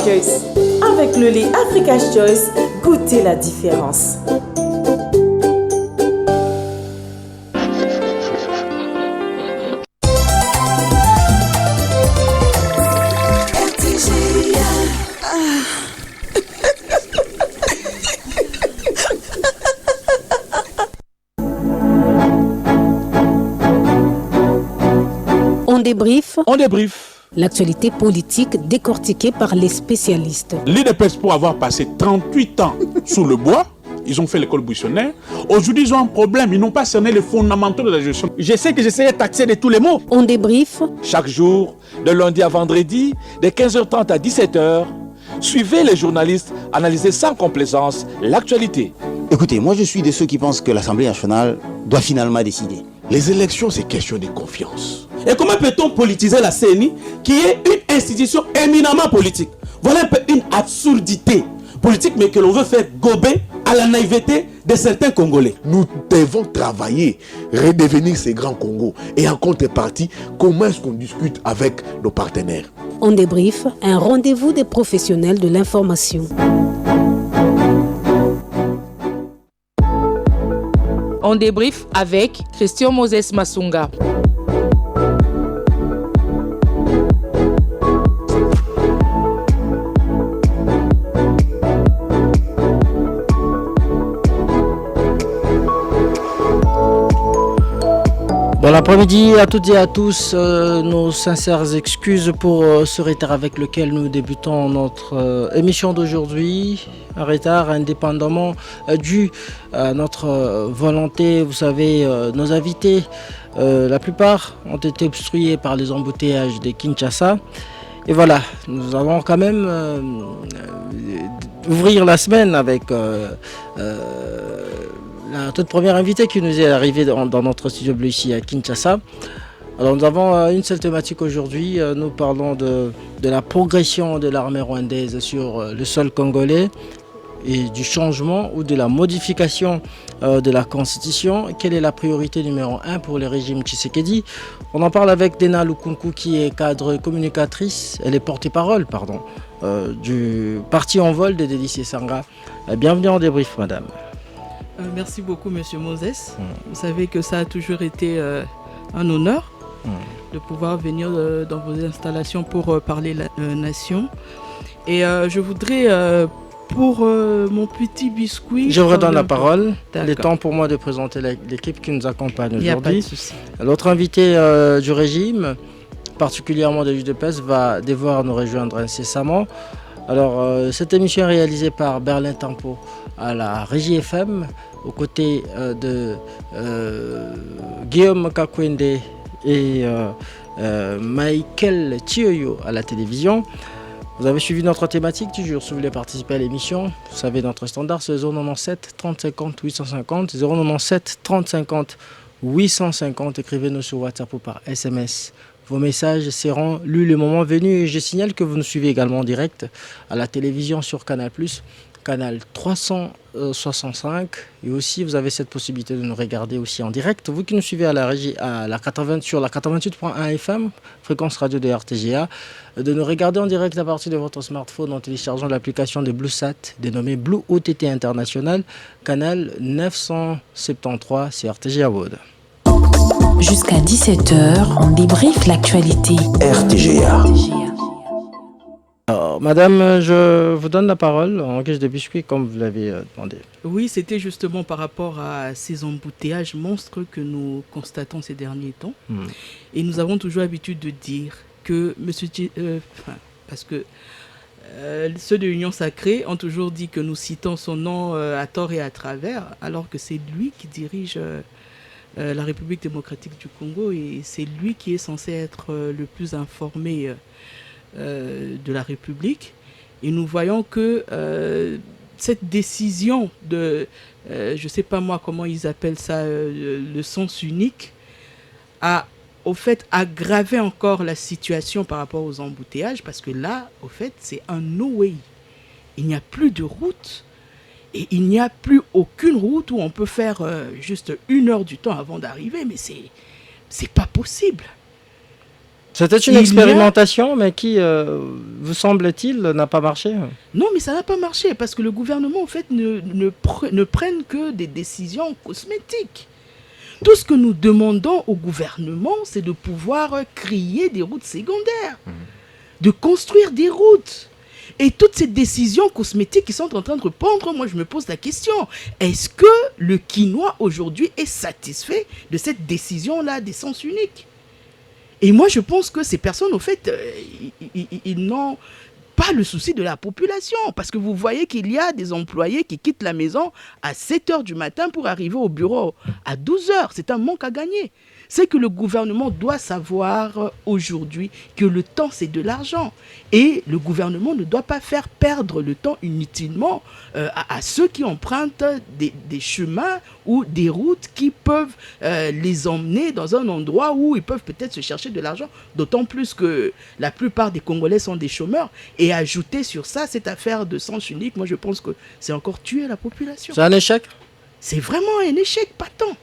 Choice. Avec le lait Africa's Choice, goûtez la différence. On débrief. L'actualité politique décortiquée par les spécialistes. L'IDPS, pour avoir passé 38 ans sous le bois, ils ont fait l'école buissonnaire. Aujourd'hui, ils ont un problème. Ils n'ont pas cerné les fondamentaux de la gestion. Je sais que j'essayais de taxer de tous les mots. On débrief. Chaque jour, de lundi à vendredi, de 15h30 à 17h, suivez les journalistes analyser sans complaisance l'actualité. Écoutez, moi je suis de ceux qui pensent que l'Assemblée nationale doit finalement décider. Les élections, c'est question de confiance. Et comment peut-on politiser la CENI, qui est une institution éminemment politique? Voilà un peu une absurdité politique, mais que l'on veut faire gober à la naïveté de certains Congolais. Nous devons travailler, redevenir ces grands Congos. Et en contrepartie, comment est-ce qu'on discute avec nos partenaires? On débrief, un rendez-vous des professionnels de l'information. On débrief avec Christian Moses Massunga. Bon après-midi à toutes et à tous, nos sincères excuses pour ce retard avec lequel nous débutons notre émission d'aujourd'hui. Un retard indépendamment dû à notre volonté. Vous savez, nos invités, la plupart ont été obstrués par les embouteillages de Kinshasa. Et voilà, nous allons quand même ouvrir la semaine avec la toute première invitée qui nous est arrivée dans notre studio bleu ici à Kinshasa. Alors nous avons une seule thématique aujourd'hui. Nous parlons de la progression de l'armée rwandaise sur le sol congolais et du changement ou de la modification de la constitution. Quelle est la priorité numéro 1 pour le régime Tshisekedi? On en parle avec Dena Lukunku qui est cadre communicatrice, elle est porte-parole du parti en vol de Délice Sanga. Bienvenue en débrief madame. Merci beaucoup, Monsieur Moses. Vous savez que ça a toujours été un honneur de pouvoir venir dans vos installations pour parler la nation. Et je voudrais, pour mon petit biscuit... Je vous redonne la parole. Il est temps pour moi de présenter l'équipe qui nous accompagne aujourd'hui. L'autre invité du régime, particulièrement de l'UDPS, va devoir nous rejoindre incessamment. Alors, cette émission est réalisée par Berlin Tempo à la Régie FM, aux côtés de Guillaume Kakwende et Michael Thioyo à la télévision. Vous avez suivi notre thématique du jour. Si vous voulez participer à l'émission, vous savez notre standard, c'est 097 30 50 850, 097 30 50 850. Écrivez-nous sur WhatsApp ou par SMS. Vos messages seront lus le moment venu. Et je signale que vous nous suivez également en direct à la télévision sur Canal+, canal 365. Et aussi, vous avez cette possibilité de nous regarder aussi en direct. Vous qui nous suivez à la régie sur la 88.1 FM, fréquence radio de RTGA, de nous regarder en direct à partir de votre smartphone en téléchargeant l'application de BlueSat, dénommée Blue OTT International, canal 973, c'est RTGA World. Jusqu'à 17h, on débriefe l'actualité. RTGA. Alors, madame, je vous donne la parole en guise de biscuit comme vous l'avez demandé. Oui, c'était justement par rapport à ces embouteillages monstres que nous constatons ces derniers temps. Et nous avons toujours l'habitude de dire que parce que ceux de l'Union Sacrée ont toujours dit que nous citons son nom à tort et à travers, alors que c'est lui qui dirige la République démocratique du Congo et c'est lui qui est censé être le plus informé de la République. Et nous voyons que cette décision de, je ne sais pas moi comment ils appellent ça, le sens unique, a au fait aggravé encore la situation par rapport aux embouteillages, parce que là, au fait, c'est un no-way. Il n'y a plus de route. Et il n'y a plus aucune route où on peut faire juste 1 heure du temps avant d'arriver, mais c'est pas possible. C'était une expérimentation, mais qui, vous semble-t-il, n'a pas marché? Non, mais ça n'a pas marché parce que le gouvernement, en fait, ne prenne que des décisions cosmétiques. Tout ce que nous demandons au gouvernement, c'est de pouvoir créer des routes secondaires, de construire des routes. Et toutes ces décisions cosmétiques qui sont en train de répondre, moi je me pose la question, est-ce que le Quinois aujourd'hui est satisfait de cette décision-là d'essence unique? Et moi je pense que ces personnes, au fait, ils n'ont pas le souci de la population. Parce que vous voyez qu'il y a des employés qui quittent la maison à 7h du matin pour arriver au bureau à 12h. C'est un manque à gagner. C'est que le gouvernement doit savoir aujourd'hui que le temps, c'est de l'argent. Et le gouvernement ne doit pas faire perdre le temps inutilement à ceux qui empruntent des chemins ou des routes qui peuvent les emmener dans un endroit où ils peuvent peut-être se chercher de l'argent. D'autant plus que la plupart des Congolais sont des chômeurs. Et ajouter sur ça cette affaire de sens unique, moi je pense que c'est encore tuer la population. C'est un échec? C'est vraiment un échec, pas tant.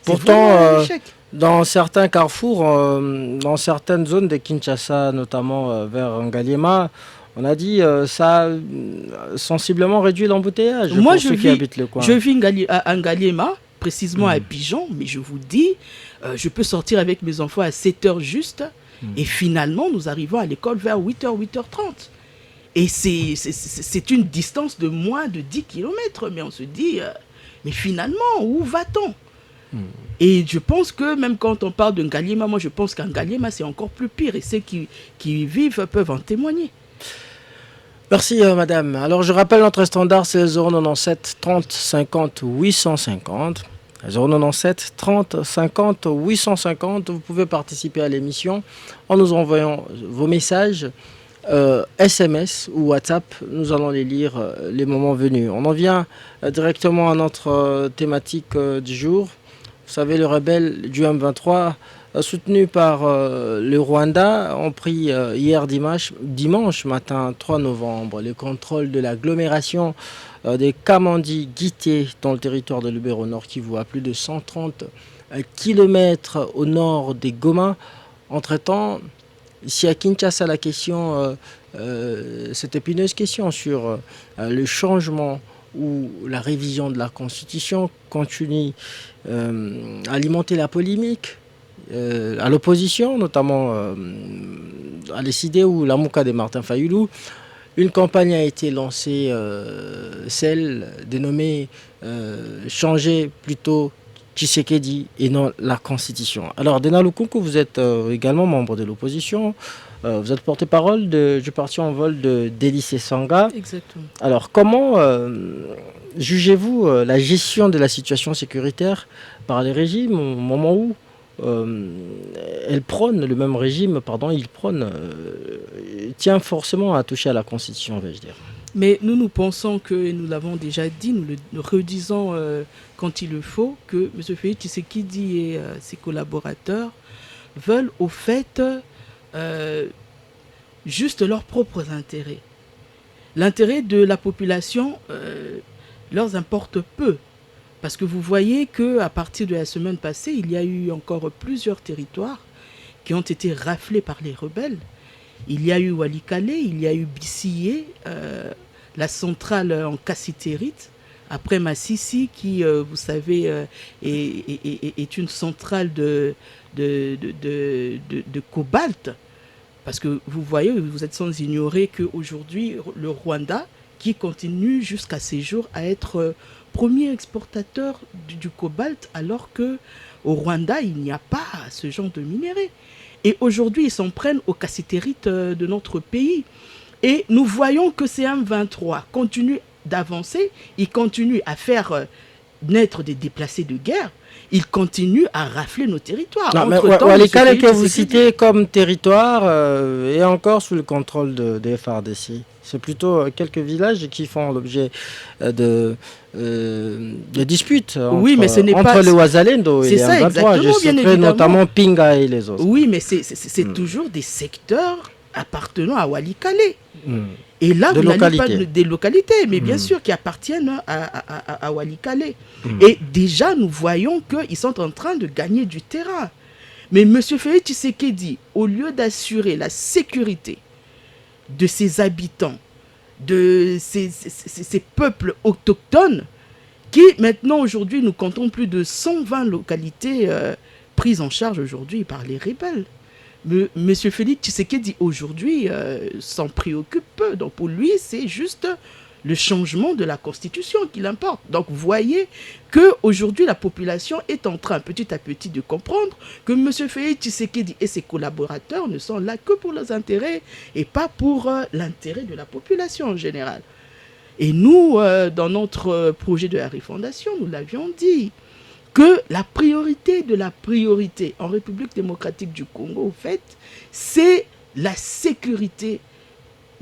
Pourtant, dans certains carrefours, dans certaines zones de Kinshasa, notamment vers Ngaliema, on a dit ça a sensiblement réduit l'embouteillage pour ceux qui habitent le coin. Je vis à Ngaliema, précisément à Pigeon, mais je vous dis, je peux sortir avec mes enfants à 7h juste, et finalement, nous arrivons à l'école vers 8h, 8h30. Et c'est une distance de moins de 10 km, mais on se dit, mais finalement, où va-t-on? Et je pense que même quand on parle de Ngaliema, moi je pense qu'en Ngaliema c'est encore plus pire et ceux qui y vivent peuvent en témoigner. Merci madame. Alors je rappelle notre standard, c'est 097 30 50 850. 097 30 50 850. Vous pouvez participer à l'émission en nous envoyant vos messages SMS ou WhatsApp. Nous allons les lire les moments venus. On en vient directement à notre thématique du jour. Vous savez, le rebelle du M23, soutenu par le Rwanda, ont pris hier dimanche matin 3 novembre le contrôle de l'agglomération des Kamandi-Guité dans le territoire de Lubero Nord Kivu, à plus de 130 km au nord des Goma. Entre-temps, ici à Kinshasa, la question, cette épineuse question sur le changement où la révision de la Constitution continue à alimenter la polémique à l'opposition, notamment à l'ECD ou la Mouka de Martin Fayoulou. Une campagne a été lancée, celle dénommée Changer plutôt Tshisekedi et non la Constitution. Alors, Dena Lukunku, vous êtes également membre de l'opposition. Vous êtes porte-parole du parti en vol de Délice Sanga. Exactement. Alors, comment jugez-vous la gestion de la situation sécuritaire par les régimes au moment où le même régime, il tient forcément à toucher à la Constitution, vais-je dire. Mais nous pensons que, et nous l'avons déjà dit, nous le redisons quand il le faut, que M. Félix Tshisekedi et ses collaborateurs veulent au fait juste leurs propres intérêts. L'intérêt de la population leur importe peu. Parce que vous voyez qu'à partir de la semaine passée, il y a eu encore plusieurs territoires qui ont été raflés par les rebelles. Il y a eu Walikale, il y a eu Bissiyé, la centrale en cassitérite, après Massissi qui, vous savez, est une centrale de cobalt. Parce que vous voyez, vous êtes sans ignorer qu'aujourd'hui, le Rwanda, qui continue jusqu'à ces jours à être premier exportateur du cobalt, alors qu'au Rwanda, il n'y a pas ce genre de minerai. Et aujourd'hui, ils s'en prennent aux cassitérites de notre pays. Et nous voyons que ces M23 continuent d'avancer, ils continuent à faire naître des déplacés de guerre, ils continuent à rafler nos territoires. Walikale que vous citez comme territoire est encore sous le contrôle des FARDC. C'est plutôt quelques villages qui font l'objet de disputes entre le Ouazalendo et les M23. Je citerai notamment Pinga et les autres. Oui, mais c'est toujours des secteurs appartenant à Walikale. Et là, vous n'avez pas des localités, mais bien sûr qui appartiennent à Walikale. Et déjà, nous voyons qu'ils sont en train de gagner du terrain. Mais M. Félix Tshisekedi, au lieu d'assurer la sécurité de ses habitants, de ces peuples autochtones, qui maintenant aujourd'hui nous comptons plus de 120 localités prises en charge aujourd'hui par les rebelles. M. Félix Tshisekedi aujourd'hui s'en préoccupe peu. Donc pour lui, c'est juste le changement de la constitution qui l'importe. Donc vous voyez qu'aujourd'hui la population est en train petit à petit de comprendre que M. Félix Tshisekedi et ses collaborateurs ne sont là que pour leurs intérêts et pas pour l'intérêt de la population en général. Et nous, dans notre projet de la refondation, nous l'avions dit, que la priorité de la priorité en République démocratique du Congo, au fait, c'est la sécurité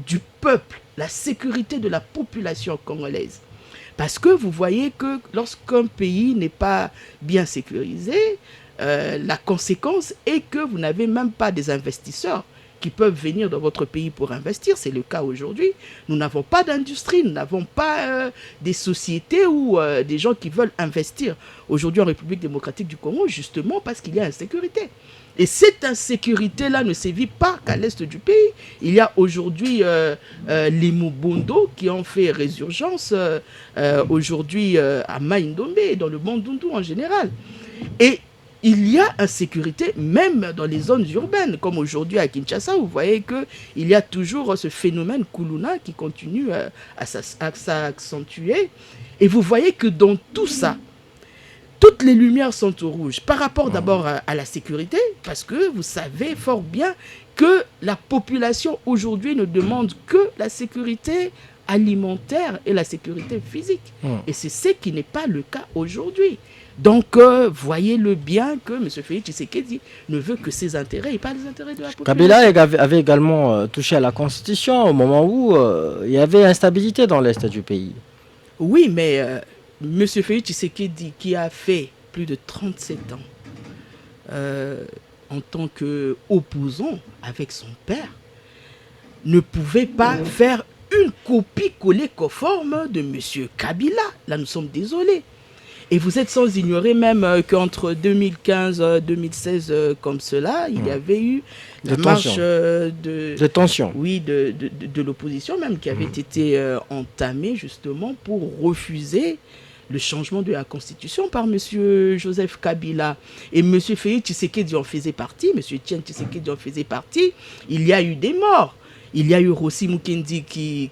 du peuple, la sécurité de la population congolaise. Parce que vous voyez que lorsqu'un pays n'est pas bien sécurisé, la conséquence est que vous n'avez même pas des investisseurs qui peuvent venir dans votre pays pour investir. C'est le cas aujourd'hui. Nous n'avons pas d'industrie, nous n'avons pas des sociétés ou des gens qui veulent investir aujourd'hui en République démocratique du Congo, justement parce qu'il y a insécurité. Et cette insécurité-là ne sévit pas qu'à l'est du pays. Il y a aujourd'hui les Mubondo qui ont fait résurgence aujourd'hui à Maïndombe et dans le Bandundu en général. Et il y a insécurité même dans les zones urbaines, comme aujourd'hui à Kinshasa, vous voyez qu'il y a toujours ce phénomène Kuluna qui continue à s'accentuer. Et vous voyez que dans tout ça, toutes les lumières sont au rouge par rapport d'abord à la sécurité, parce que vous savez fort bien que la population aujourd'hui ne demande que la sécurité alimentaire et la sécurité physique. Et c'est ce qui n'est pas le cas aujourd'hui. Donc, voyez-le bien que M. Félix Tshisekedi ne veut que ses intérêts et pas les intérêts de la population. Kabila avait également touché à la Constitution au moment où il y avait instabilité dans l'est du pays. Oui, mais M. Félix Tshisekedi, qui a fait plus de 37 ans en tant qu'opposant avec son père, ne pouvait pas faire une copie collée conforme de M. Kabila. Là, nous sommes désolés. Et vous êtes sans ignorer même qu'entre 2015 et 2016, comme cela, il y avait eu la marche de tension. Oui, de l'opposition même qui avait été entamée justement pour refuser le changement de la Constitution par M. Joseph Kabila. Et M. Félix Tshisekedi en faisait partie, M. Etienne Tshisekedi en faisait partie. Il y a eu des morts. Il y a eu Rossi Mukendi qui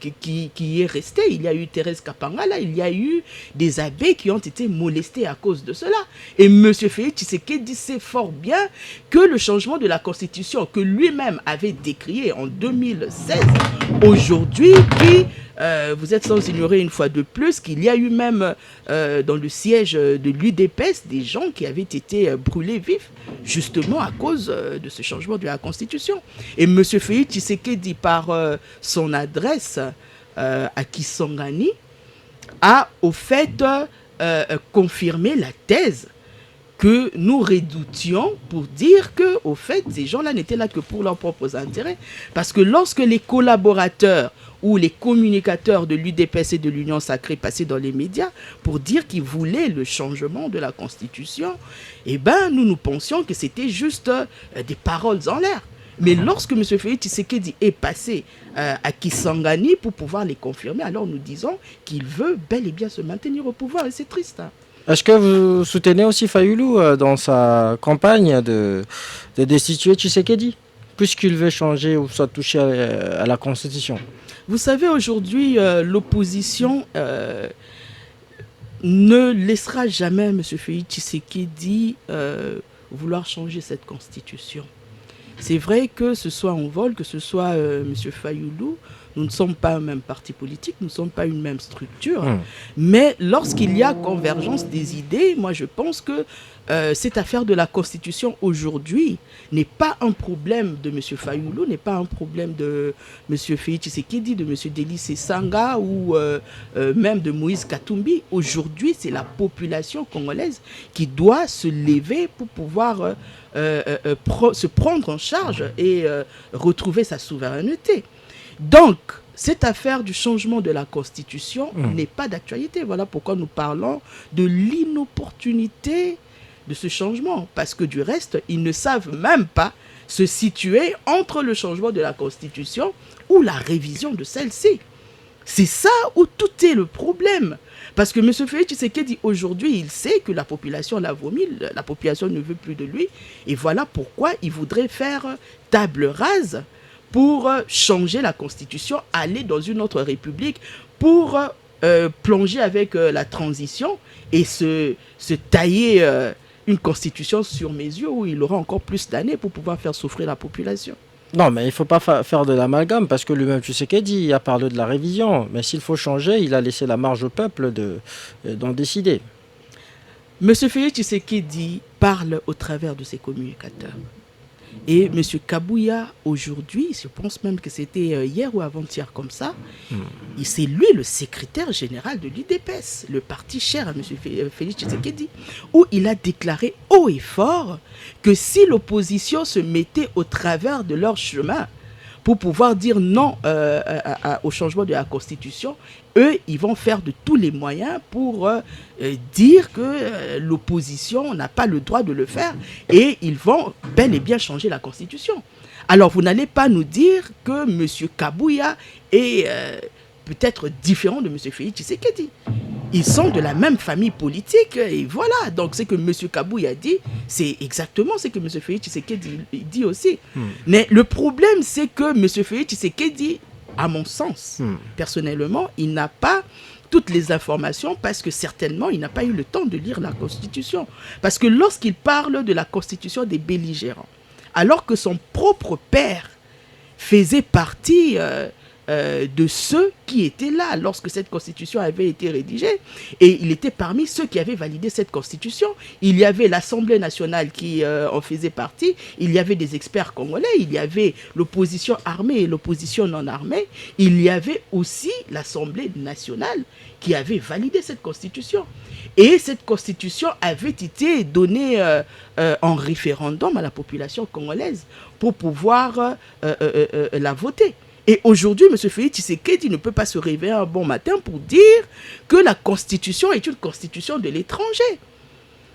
est resté, il y a eu Thérèse Kapangala, il y a eu des abbés qui ont été molestés à cause de cela. Et M. Félix Tshisekedi sait fort bien que le changement de la Constitution que lui-même avait décrié en 2016, aujourd'hui, vous êtes sans ignorer une fois de plus qu'il y a eu même dans le siège de l'UDPS des gens qui avaient été brûlés vifs justement à cause de ce changement de la Constitution. Et M. Félix Tshisekedi, par son adresse à Kisangani, a au fait confirmé la thèse que nous redoutions pour dire que, au fait, ces gens-là n'étaient là que pour leurs propres intérêts. Parce que lorsque les collaborateurs ou les communicateurs de l'UDPS et de l'Union Sacrée passaient dans les médias pour dire qu'ils voulaient le changement de la Constitution, eh ben, nous pensions que c'était juste des paroles en l'air. Mais lorsque M. Félix Tshisekedi est passé à Kisangani pour pouvoir les confirmer, alors nous disons qu'il veut bel et bien se maintenir au pouvoir, et c'est triste. Hein. Est-ce que vous soutenez aussi Fayoulou dans sa campagne de destituer Tshisekedi, puisqu'il veut changer ou soit toucher à la Constitution? Vous savez, aujourd'hui, l'opposition ne laissera jamais M. Félix Tshisekedi vouloir changer cette Constitution. C'est vrai que ce soit en vol, que ce soit M. Fayoulou, nous ne sommes pas un même parti politique, nous ne sommes pas une même structure. Mais lorsqu'il y a convergence des idées, moi je pense que cette affaire de la Constitution aujourd'hui n'est pas un problème de M. Fayoulou, n'est pas un problème de M. Félix Tshisekedi, de M. Délice Sanga ou même de Moïse Katumbi. Aujourd'hui, c'est la population congolaise qui doit se lever pour pouvoir se prendre en charge et retrouver sa souveraineté. Donc, cette affaire du changement de la Constitution n'est pas d'actualité. Voilà pourquoi nous parlons de l'inopportunité de ce changement. Parce que du reste, ils ne savent même pas se situer entre le changement de la Constitution ou la révision de celle-ci. C'est ça où tout est le problème. Parce que M. Félix Tshisekedi, aujourd'hui, il sait que la population l'a vomi, la population ne veut plus de lui. Et voilà pourquoi il voudrait faire table rase pour changer la Constitution, aller dans une autre république, pour plonger avec la transition et se tailler une Constitution sur mesure où il aura encore plus d'années pour pouvoir faire souffrir la population. Non, mais il ne faut pas faire de l'amalgame, parce que lui-même, Tshisekedi a parlé de la révision. Mais s'il faut changer, il a laissé la marge au peuple d'en décider. M. Félix Tshisekedi parle au travers de ses communicateurs. Et M. Kabouya, aujourd'hui, je pense même que c'était hier ou avant-hier comme ça, c'est lui le secrétaire général de l'UDPS, le parti cher à M. Félix Tshisekedi, où il a déclaré haut et fort que si l'opposition se mettait au travers de leur chemin pour pouvoir dire non au changement de la Constitution, eux, ils vont faire de tous les moyens pour dire que l'opposition n'a pas le droit de le faire et ils vont bel et bien changer la Constitution. Alors, vous n'allez pas nous dire que M. Kabouya est peut-être différent de M. Félix Tshisekedi. Ils sont de la même famille politique et voilà. Donc, ce que M. Kabouya dit, c'est exactement ce que M. Félix Tshisekedi dit aussi. Mais le problème, c'est que M. Félix Tshisekedi, à mon sens, personnellement, il n'a pas toutes les informations parce que certainement, il n'a pas eu le temps de lire la Constitution. Parce que lorsqu'il parle de la Constitution des belligérants, alors que son propre père faisait partie de ceux qui étaient là lorsque cette Constitution avait été rédigée, et il était parmi ceux qui avaient validé cette Constitution. Il y avait l'Assemblée nationale qui en faisait partie, il y avait des experts congolais, il y avait l'opposition armée et l'opposition non armée, il y avait aussi l'Assemblée nationale qui avait validé cette Constitution. Et cette Constitution avait été donnée en référendum à la population congolaise pour pouvoir la voter. Et aujourd'hui, M. Félix Tshisekedi ne peut pas se réveiller un bon matin pour dire que la Constitution est une Constitution de l'étranger.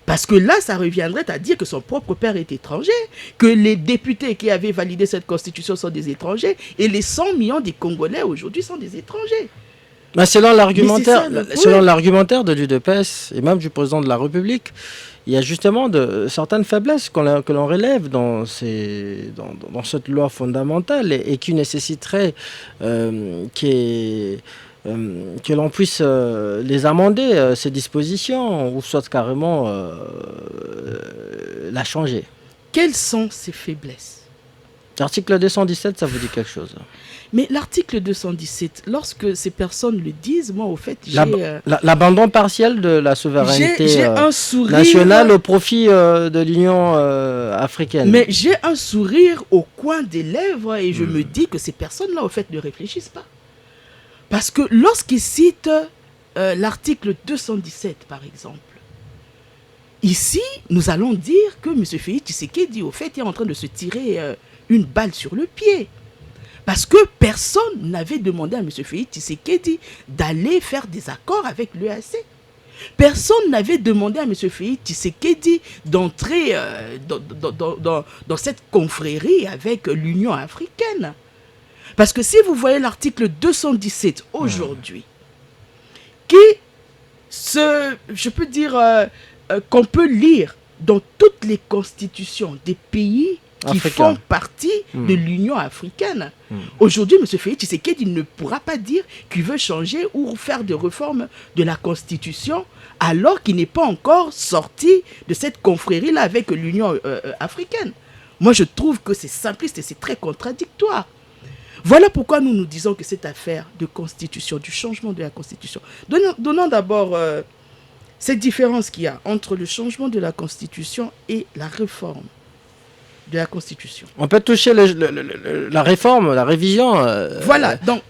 Parce que là, ça reviendrait à dire que son propre père est étranger, que les députés qui avaient validé cette Constitution sont des étrangers, et les 100 millions des Congolais aujourd'hui sont des étrangers. Mais selon l'argumentaire de l'UDPS et même du président de la République, il y a justement certaines faiblesses que l'on relève dans cette loi fondamentale et qui nécessiterait que l'on puisse les amender, ces dispositions, ou soit carrément la changer. Quelles sont ces faiblesses? L'article 217, ça vous dit quelque chose? Mais l'article 217, lorsque ces personnes le disent, moi, au fait, j'ai... L'abandon partiel de la souveraineté nationale au profit de l'Union africaine. Mais j'ai un sourire au coin des lèvres et je me dis que ces personnes-là, au fait, ne réfléchissent pas. Parce que lorsqu'ils citent l'article 217, par exemple, ici, nous allons dire que M. Félix Tshisekedi, au fait, est en train de se tirer une balle sur le pied. Parce que personne n'avait demandé à M. Félix Tshisekedi d'aller faire des accords avec l'EAC. Personne n'avait demandé à M. Félix Tshisekedi d'entrer dans cette confrérie avec l'Union africaine. Parce que si vous voyez l'article 217 aujourd'hui, je peux dire qu'on peut lire dans toutes les constitutions des pays qui font partie de l'Union africaine. Aujourd'hui, M. Félix Tshisekedi ne pourra pas dire qu'il veut changer ou faire des réformes de la Constitution alors qu'il n'est pas encore sorti de cette confrérie-là avec l'Union africaine. Moi, je trouve que c'est simpliste et c'est très contradictoire. Voilà pourquoi nous disons que cette affaire de Constitution, du changement de la Constitution, donnons d'abord cette différence qu'il y a entre le changement de la Constitution et la réforme de la Constitution. On peut toucher la réforme, la révision. Voilà, donc...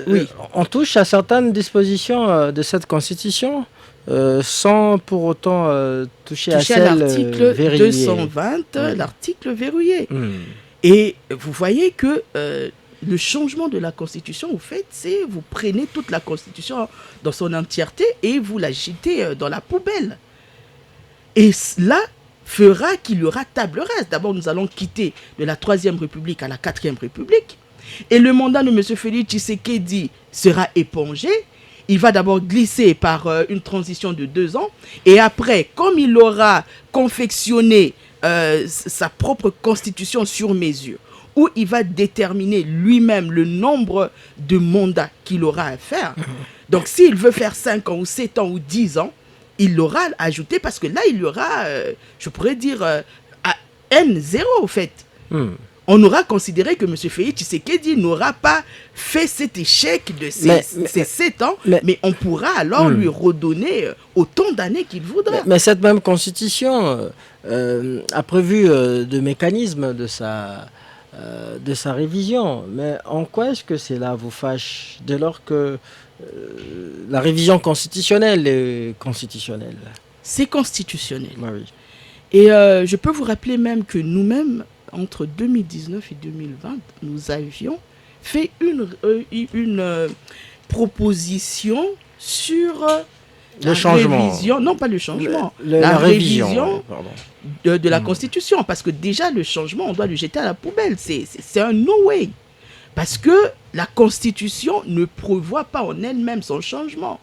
oui. On touche à certaines dispositions de cette Constitution sans pour autant toucher à celle l'article 220, l'article verrouillé. Et vous voyez que le changement de la Constitution, vous faites, c'est vous prenez toute la Constitution dans son entièreté et vous la jetez dans la poubelle. Et là, fera qu'il y aura table rase. D'abord, nous allons quitter de la 3e République à la 4e République. Et le mandat de M. Félix Tshisekedi sera épongé. Il va d'abord glisser par une transition de 2 ans. Et après, comme il aura confectionné sa propre constitution sur mesure, où il va déterminer lui-même le nombre de mandats qu'il aura à faire. Donc, s'il veut faire 5 ans ou 7 ans ou 10 ans, il l'aura ajouté parce que là, il y aura, je pourrais dire, à N0 au fait. On aura considéré que M. Félix Tshisekedi n'aura pas fait cet échec de ces 7 ans, mais on pourra alors lui redonner autant d'années qu'il voudra. Mais cette même constitution a prévu de mécanismes de sa révision. Mais en quoi est-ce que cela vous fâche dès lors que la révision constitutionnelle est constitutionnelle? C'est constitutionnel. Oui. Et je peux vous rappeler même que nous-mêmes, entre 2019 et 2020, nous avions fait une proposition sur le changement. Révision, non pas le changement, la révision de la Constitution. Parce que déjà, le changement, on doit le jeter à la poubelle. C'est un no way. Parce que la Constitution ne prévoit pas en elle-même son changement.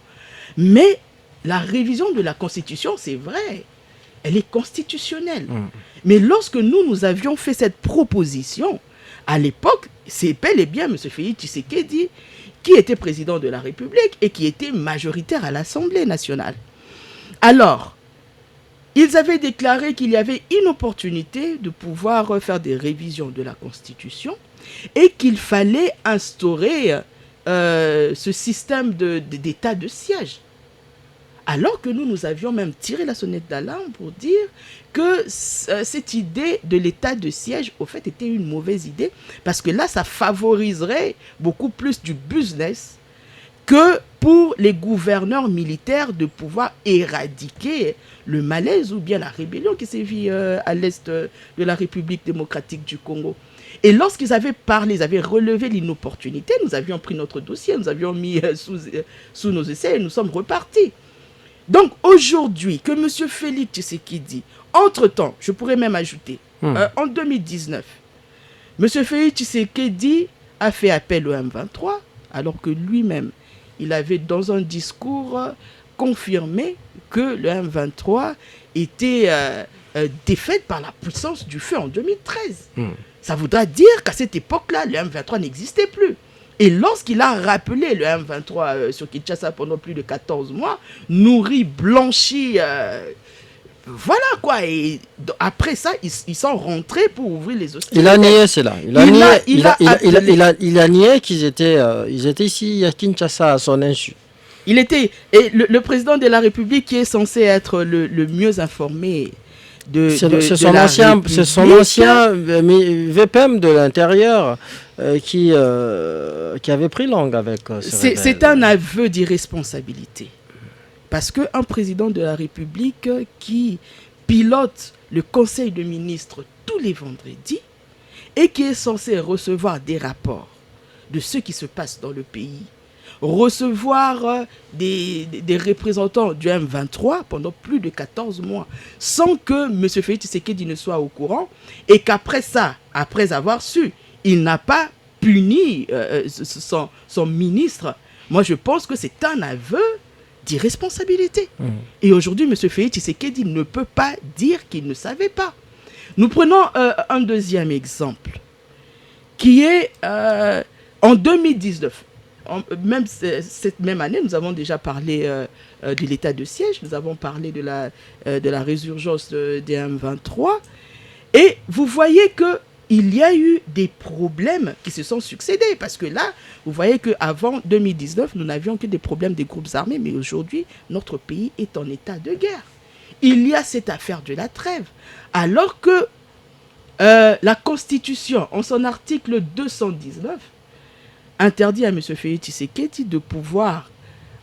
Mais la révision de la Constitution, c'est vrai, elle est constitutionnelle. Mais lorsque nous avions fait cette proposition, à l'époque, c'est bel et bien M. Félix Tshisekedi qui était président de la République et qui était majoritaire à l'Assemblée nationale. Alors, ils avaient déclaré qu'il y avait une opportunité de pouvoir faire des révisions de la Constitution et qu'il fallait instaurer ce système d'état de siège. Alors que nous avions même tiré la sonnette d'alarme pour dire que cette idée de l'état de siège, au fait, était une mauvaise idée, parce que là, ça favoriserait beaucoup plus du business que pour les gouverneurs militaires de pouvoir éradiquer le malaise ou bien la rébellion qui sévit à l'est de la République démocratique du Congo. Et lorsqu'ils avaient parlé, ils avaient relevé l'inopportunité, nous avions pris notre dossier, nous avions mis sous nos essais et nous sommes repartis. Donc aujourd'hui, que M. Félix Tshisekedi, entre-temps, je pourrais même ajouter, en 2019, M. Félix Tshisekedi a fait appel au M23, alors que lui-même, il avait dans un discours confirmé que le M23 était défaite par la puissance du feu en 2013. Ça voudra dire qu'à cette époque-là, le M23 n'existait plus. Et lorsqu'il a rappelé le M23 sur Kinshasa pendant plus de 14 mois, nourri, blanchi, voilà quoi. Et après ça, ils sont rentrés pour ouvrir les hostilités. Il a nié cela. Il a nié qu'ils étaient ici à Kinshasa à son insu. Il était, et le président de la République qui est censé être le mieux informé c'est son ancien VPM de l'intérieur qui avait pris langue avec c'est un aveu d'irresponsabilité. Parce qu'un président de la République qui pilote le Conseil de ministres tous les vendredis et qui est censé recevoir des rapports de ce qui se passe dans le pays, recevoir des représentants du M23 pendant plus de 14 mois sans que M. Félix Tshisekedi ne soit au courant et qu'après ça, après avoir su, il n'a pas puni son ministre. Moi, je pense que c'est un aveu d'irresponsabilité. Et aujourd'hui, M. Félix Tshisekedi ne peut pas dire qu'il ne savait pas. Nous prenons un deuxième exemple qui est en 2019. Même cette même année, nous avons déjà parlé de l'état de siège, nous avons parlé de la résurgence des M23, et vous voyez qu'il y a eu des problèmes qui se sont succédés, parce que là, vous voyez qu'avant 2019, nous n'avions que des problèmes des groupes armés, mais aujourd'hui, notre pays est en état de guerre. Il y a cette affaire de la trêve, alors que la Constitution, en son article 219, interdit à M. Félix Tshisekedi de pouvoir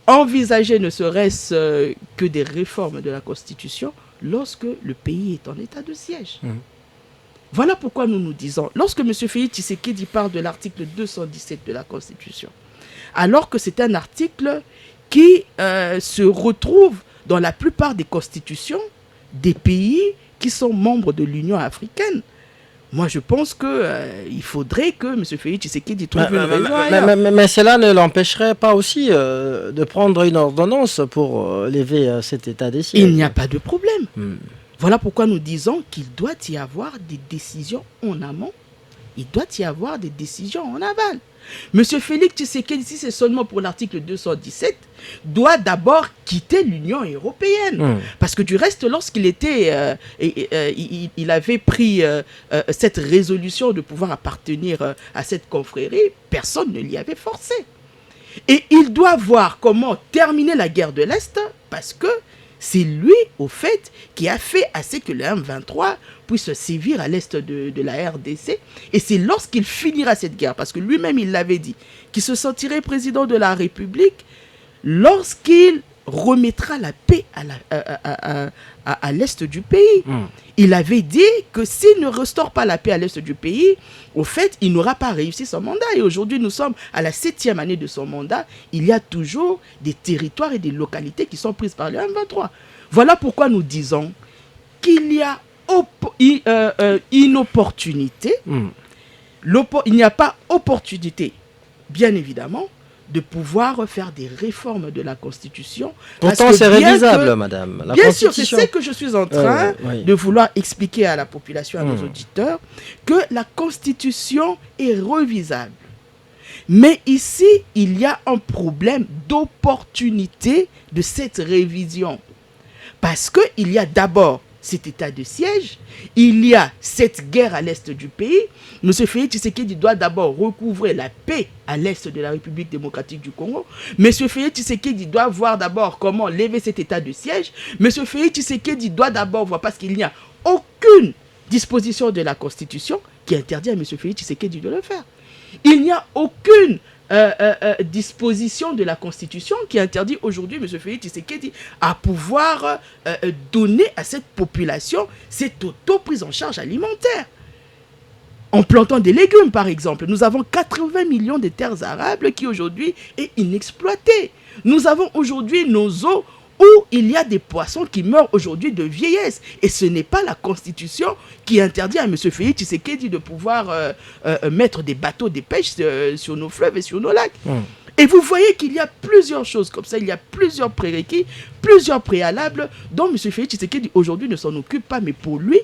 envisager ne serait-ce que des réformes de la Constitution lorsque le pays est en état de siège. Voilà pourquoi nous disons, lorsque M. Félix Tshisekedi parle de l'article 217 de la Constitution, alors que c'est un article qui se retrouve dans la plupart des constitutions des pays qui sont membres de l'Union africaine. Moi, je pense qu'il faudrait que M. Félix Tshisekedi trouve une raison ailleurs. Mais cela ne l'empêcherait pas aussi de prendre une ordonnance pour lever cet état des sièges. Il n'y a pas de problème. Voilà pourquoi nous disons qu'il doit y avoir des décisions en amont, il doit y avoir des décisions en aval. M. Félix Tshisekedi, si c'est seulement pour l'article 217, doit d'abord quitter l'Union européenne. Parce que du reste, lorsqu'il était, il avait pris cette résolution de pouvoir appartenir à cette confrérie, personne ne l'y avait forcé. Et il doit voir comment terminer la guerre de l'Est, parce que c'est lui, au fait, qui a fait assez que le M23 puisse sévir à l'est de la RDC. Et c'est lorsqu'il finira cette guerre, parce que lui-même, il l'avait dit, qu'il se sentirait président de la République lorsqu'il remettra la paix à l'est du pays. Il avait dit que s'il ne restaure pas la paix à l'est du pays, au fait, il n'aura pas réussi son mandat. Et aujourd'hui, nous sommes à la 7e année de son mandat. Il y a toujours des territoires et des localités qui sont prises par le M23. Voilà pourquoi nous disons qu'il y a inopportunité. Il n'y a pas opportunité, bien évidemment, de pouvoir faire des réformes de la Constitution. Pourtant, c'est révisable, madame. Bien sûr, c'est ce que je suis en train de vouloir expliquer à la population, à nos auditeurs, que la Constitution est révisable. Mais ici, il y a un problème d'opportunité de cette révision. Parce qu'il y a d'abord cet état de siège, il y a cette guerre à l'est du pays. M. Félix Tshisekedi doit d'abord recouvrer la paix à l'est de la République démocratique du Congo. M. Félix Tshisekedi doit voir d'abord comment lever cet état de siège. M. Félix Tshisekedi doit d'abord voir, parce qu'il n'y a aucune disposition de la Constitution qui interdit à M. Félix Tshisekedi de le faire. Il n'y a aucune disposition de la Constitution qui interdit aujourd'hui M. Félix Tshisekedi à pouvoir donner à cette population cette auto-prise en charge alimentaire. En plantant des légumes, par exemple, nous avons 80 millions de terres arables qui aujourd'hui est inexploitée. Nous avons aujourd'hui nos eaux où il y a des poissons qui meurent aujourd'hui de vieillesse. Et ce n'est pas la Constitution qui interdit à M. Félix Tshisekedi de pouvoir mettre des bateaux de pêche sur nos fleuves et sur nos lacs. Et vous voyez qu'il y a plusieurs choses comme ça, il y a plusieurs prérequis, plusieurs préalables dont M. Félix Tshisekedi aujourd'hui ne s'en occupe pas. Mais pour lui,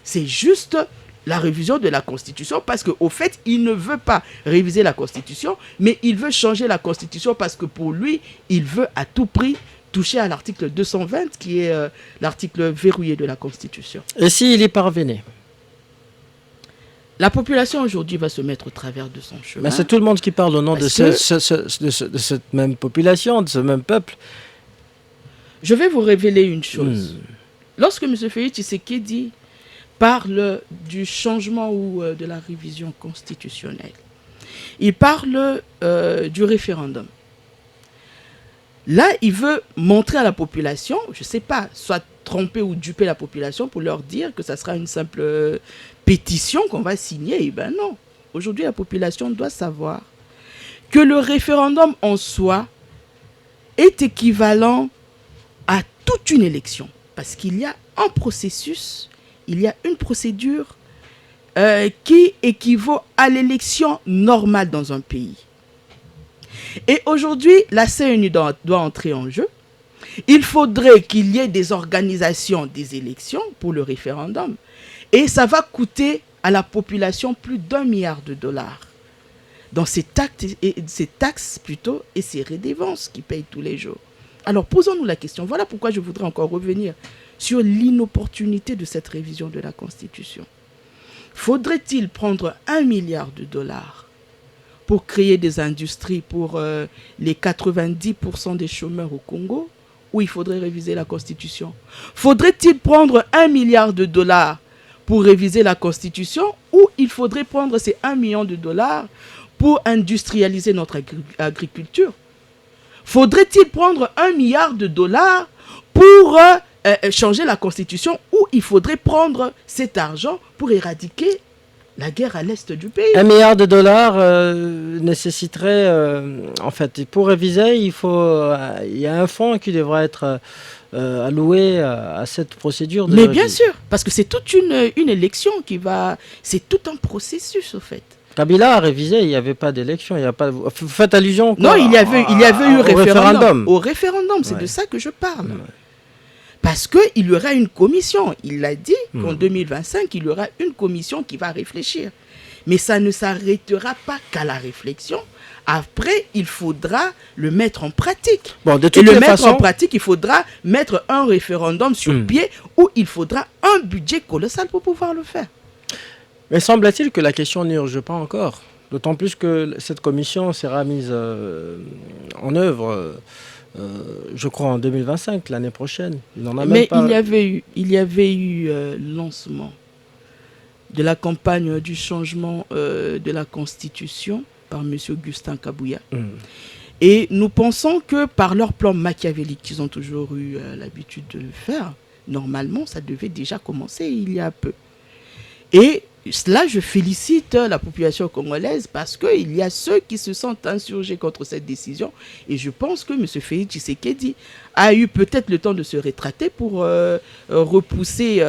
c'est juste la révision de la Constitution, parce qu'au fait, il ne veut pas réviser la Constitution, mais il veut changer la Constitution parce que pour lui, il veut à tout prix touché à l'article 220, qui est l'article verrouillé de la Constitution. Et s'il y parvenait? La population aujourd'hui va se mettre au travers de son chemin. Mais c'est tout le monde qui parle au nom de cette même population, de ce même peuple. Je vais vous révéler une chose. Lorsque M. Félix Tshisekedi parle du changement ou de la révision constitutionnelle, il parle du référendum. Là, il veut montrer à la population, je ne sais pas, soit tromper ou duper la population pour leur dire que ça sera une simple pétition qu'on va signer. Eh bien non. Aujourd'hui, la population doit savoir que le référendum en soi est équivalent à toute une élection. Parce qu'il y a un processus, il y a une procédure qui équivaut à l'élection normale dans un pays. Et aujourd'hui, la CNU doit entrer en jeu. Il faudrait qu'il y ait des organisations des élections pour le référendum. Et ça va coûter à la population plus d'1 milliard de dollars. Dans ces taxes plutôt et ces redevances qu'ils payent tous les jours. Alors posons-nous la question. Voilà pourquoi je voudrais encore revenir sur l'inopportunité de cette révision de la Constitution. Faudrait-il prendre 1 milliard de dollars pour créer des industries pour les 90% des chômeurs au Congo, ou il faudrait réviser la Constitution? Faudrait-il prendre 1 milliard de dollars pour réviser la Constitution, ou il faudrait prendre ces 1 million de dollars pour industrialiser notre agriculture? Faudrait-il prendre 1 milliard de dollars pour changer la Constitution, ou il faudrait prendre cet argent pour éradiquer la guerre à l'est du pays. $1 milliard nécessiterait, en fait, pour réviser, il y a un fonds qui devra être alloué à cette procédure. Mais bien sûr, parce que c'est toute une élection c'est tout un processus au fait. Kabila a révisé, il n'y avait pas d'élection, il y a pas. Vous faites allusion Non, il y avait eu référendum. Au référendum, c'est Ouais. de ça que je parle. Ouais. Parce qu'il y aura une commission. Il l'a dit qu'en 2025, il y aura une commission qui va réfléchir. Mais ça ne s'arrêtera pas qu'à la réflexion. Après, il faudra le mettre en pratique. Bon, de et toutes le les mettre façons, en pratique, il faudra mettre un référendum sur pied où il faudra un budget colossal pour pouvoir le faire. Mais semble-t-il que la question n'urge pas encore. D'autant plus que cette commission sera mise en œuvre, je crois, en 2025, l'année prochaine. Mais il y avait eu lancement de la campagne du changement de la Constitution par M. Augustin Kabouya. Et nous pensons que par leur plan machiavélique qu'ils ont toujours eu l'habitude de le faire, normalement, ça devait déjà commencer il y a peu. Et là, je félicite la population congolaise parce qu'il y a ceux qui se sentent insurgés contre cette décision. Et je pense que M. Félix Tshisekedi a eu peut-être le temps de se rétracter pour repousser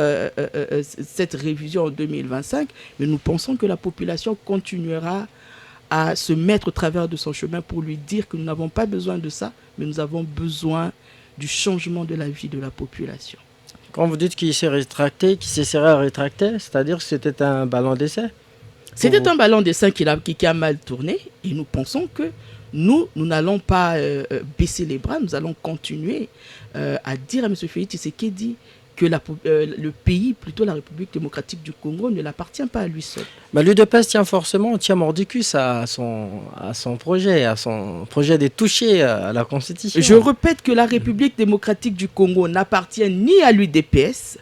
cette révision en 2025. Mais nous pensons que la population continuera à se mettre au travers de son chemin pour lui dire que nous n'avons pas besoin de ça, mais nous avons besoin du changement de la vie de la population. Quand vous dites qu'il s'est rétracté, c'est-à-dire que c'était un ballon d'essai? C'était un ballon d'essai qui a mal tourné et nous pensons que nous n'allons pas baisser les bras, nous allons continuer à dire à M. Félix Tshisekedi que le pays, plutôt la République démocratique du Congo, ne l'appartient pas à lui seul. Mais l'UDPS tient mordicus à son projet de toucher à la Constitution. Je répète que la République démocratique du Congo n'appartient ni à l'UDPS,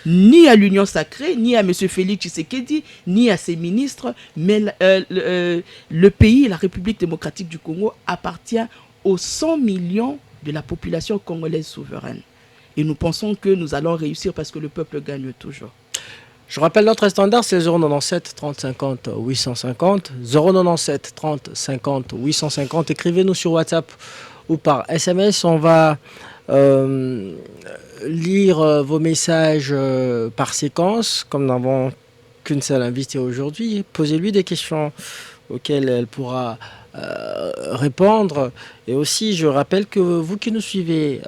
ni à l'Union sacrée, ni à M. Félix Tshisekedi, ni à ses ministres, mais le pays, la République démocratique du Congo, appartient aux 100 millions de la population congolaise souveraine. Et nous pensons que nous allons réussir parce que le peuple gagne toujours. Je rappelle notre standard, c'est 097 30 50 850. 097 30 50 850. Écrivez-nous sur WhatsApp ou par SMS. On va lire vos messages par séquence. Comme nous n'avons qu'une seule invitée aujourd'hui, posez-lui des questions auxquelles elle pourra répondre. Et aussi, je rappelle que vous qui nous suivez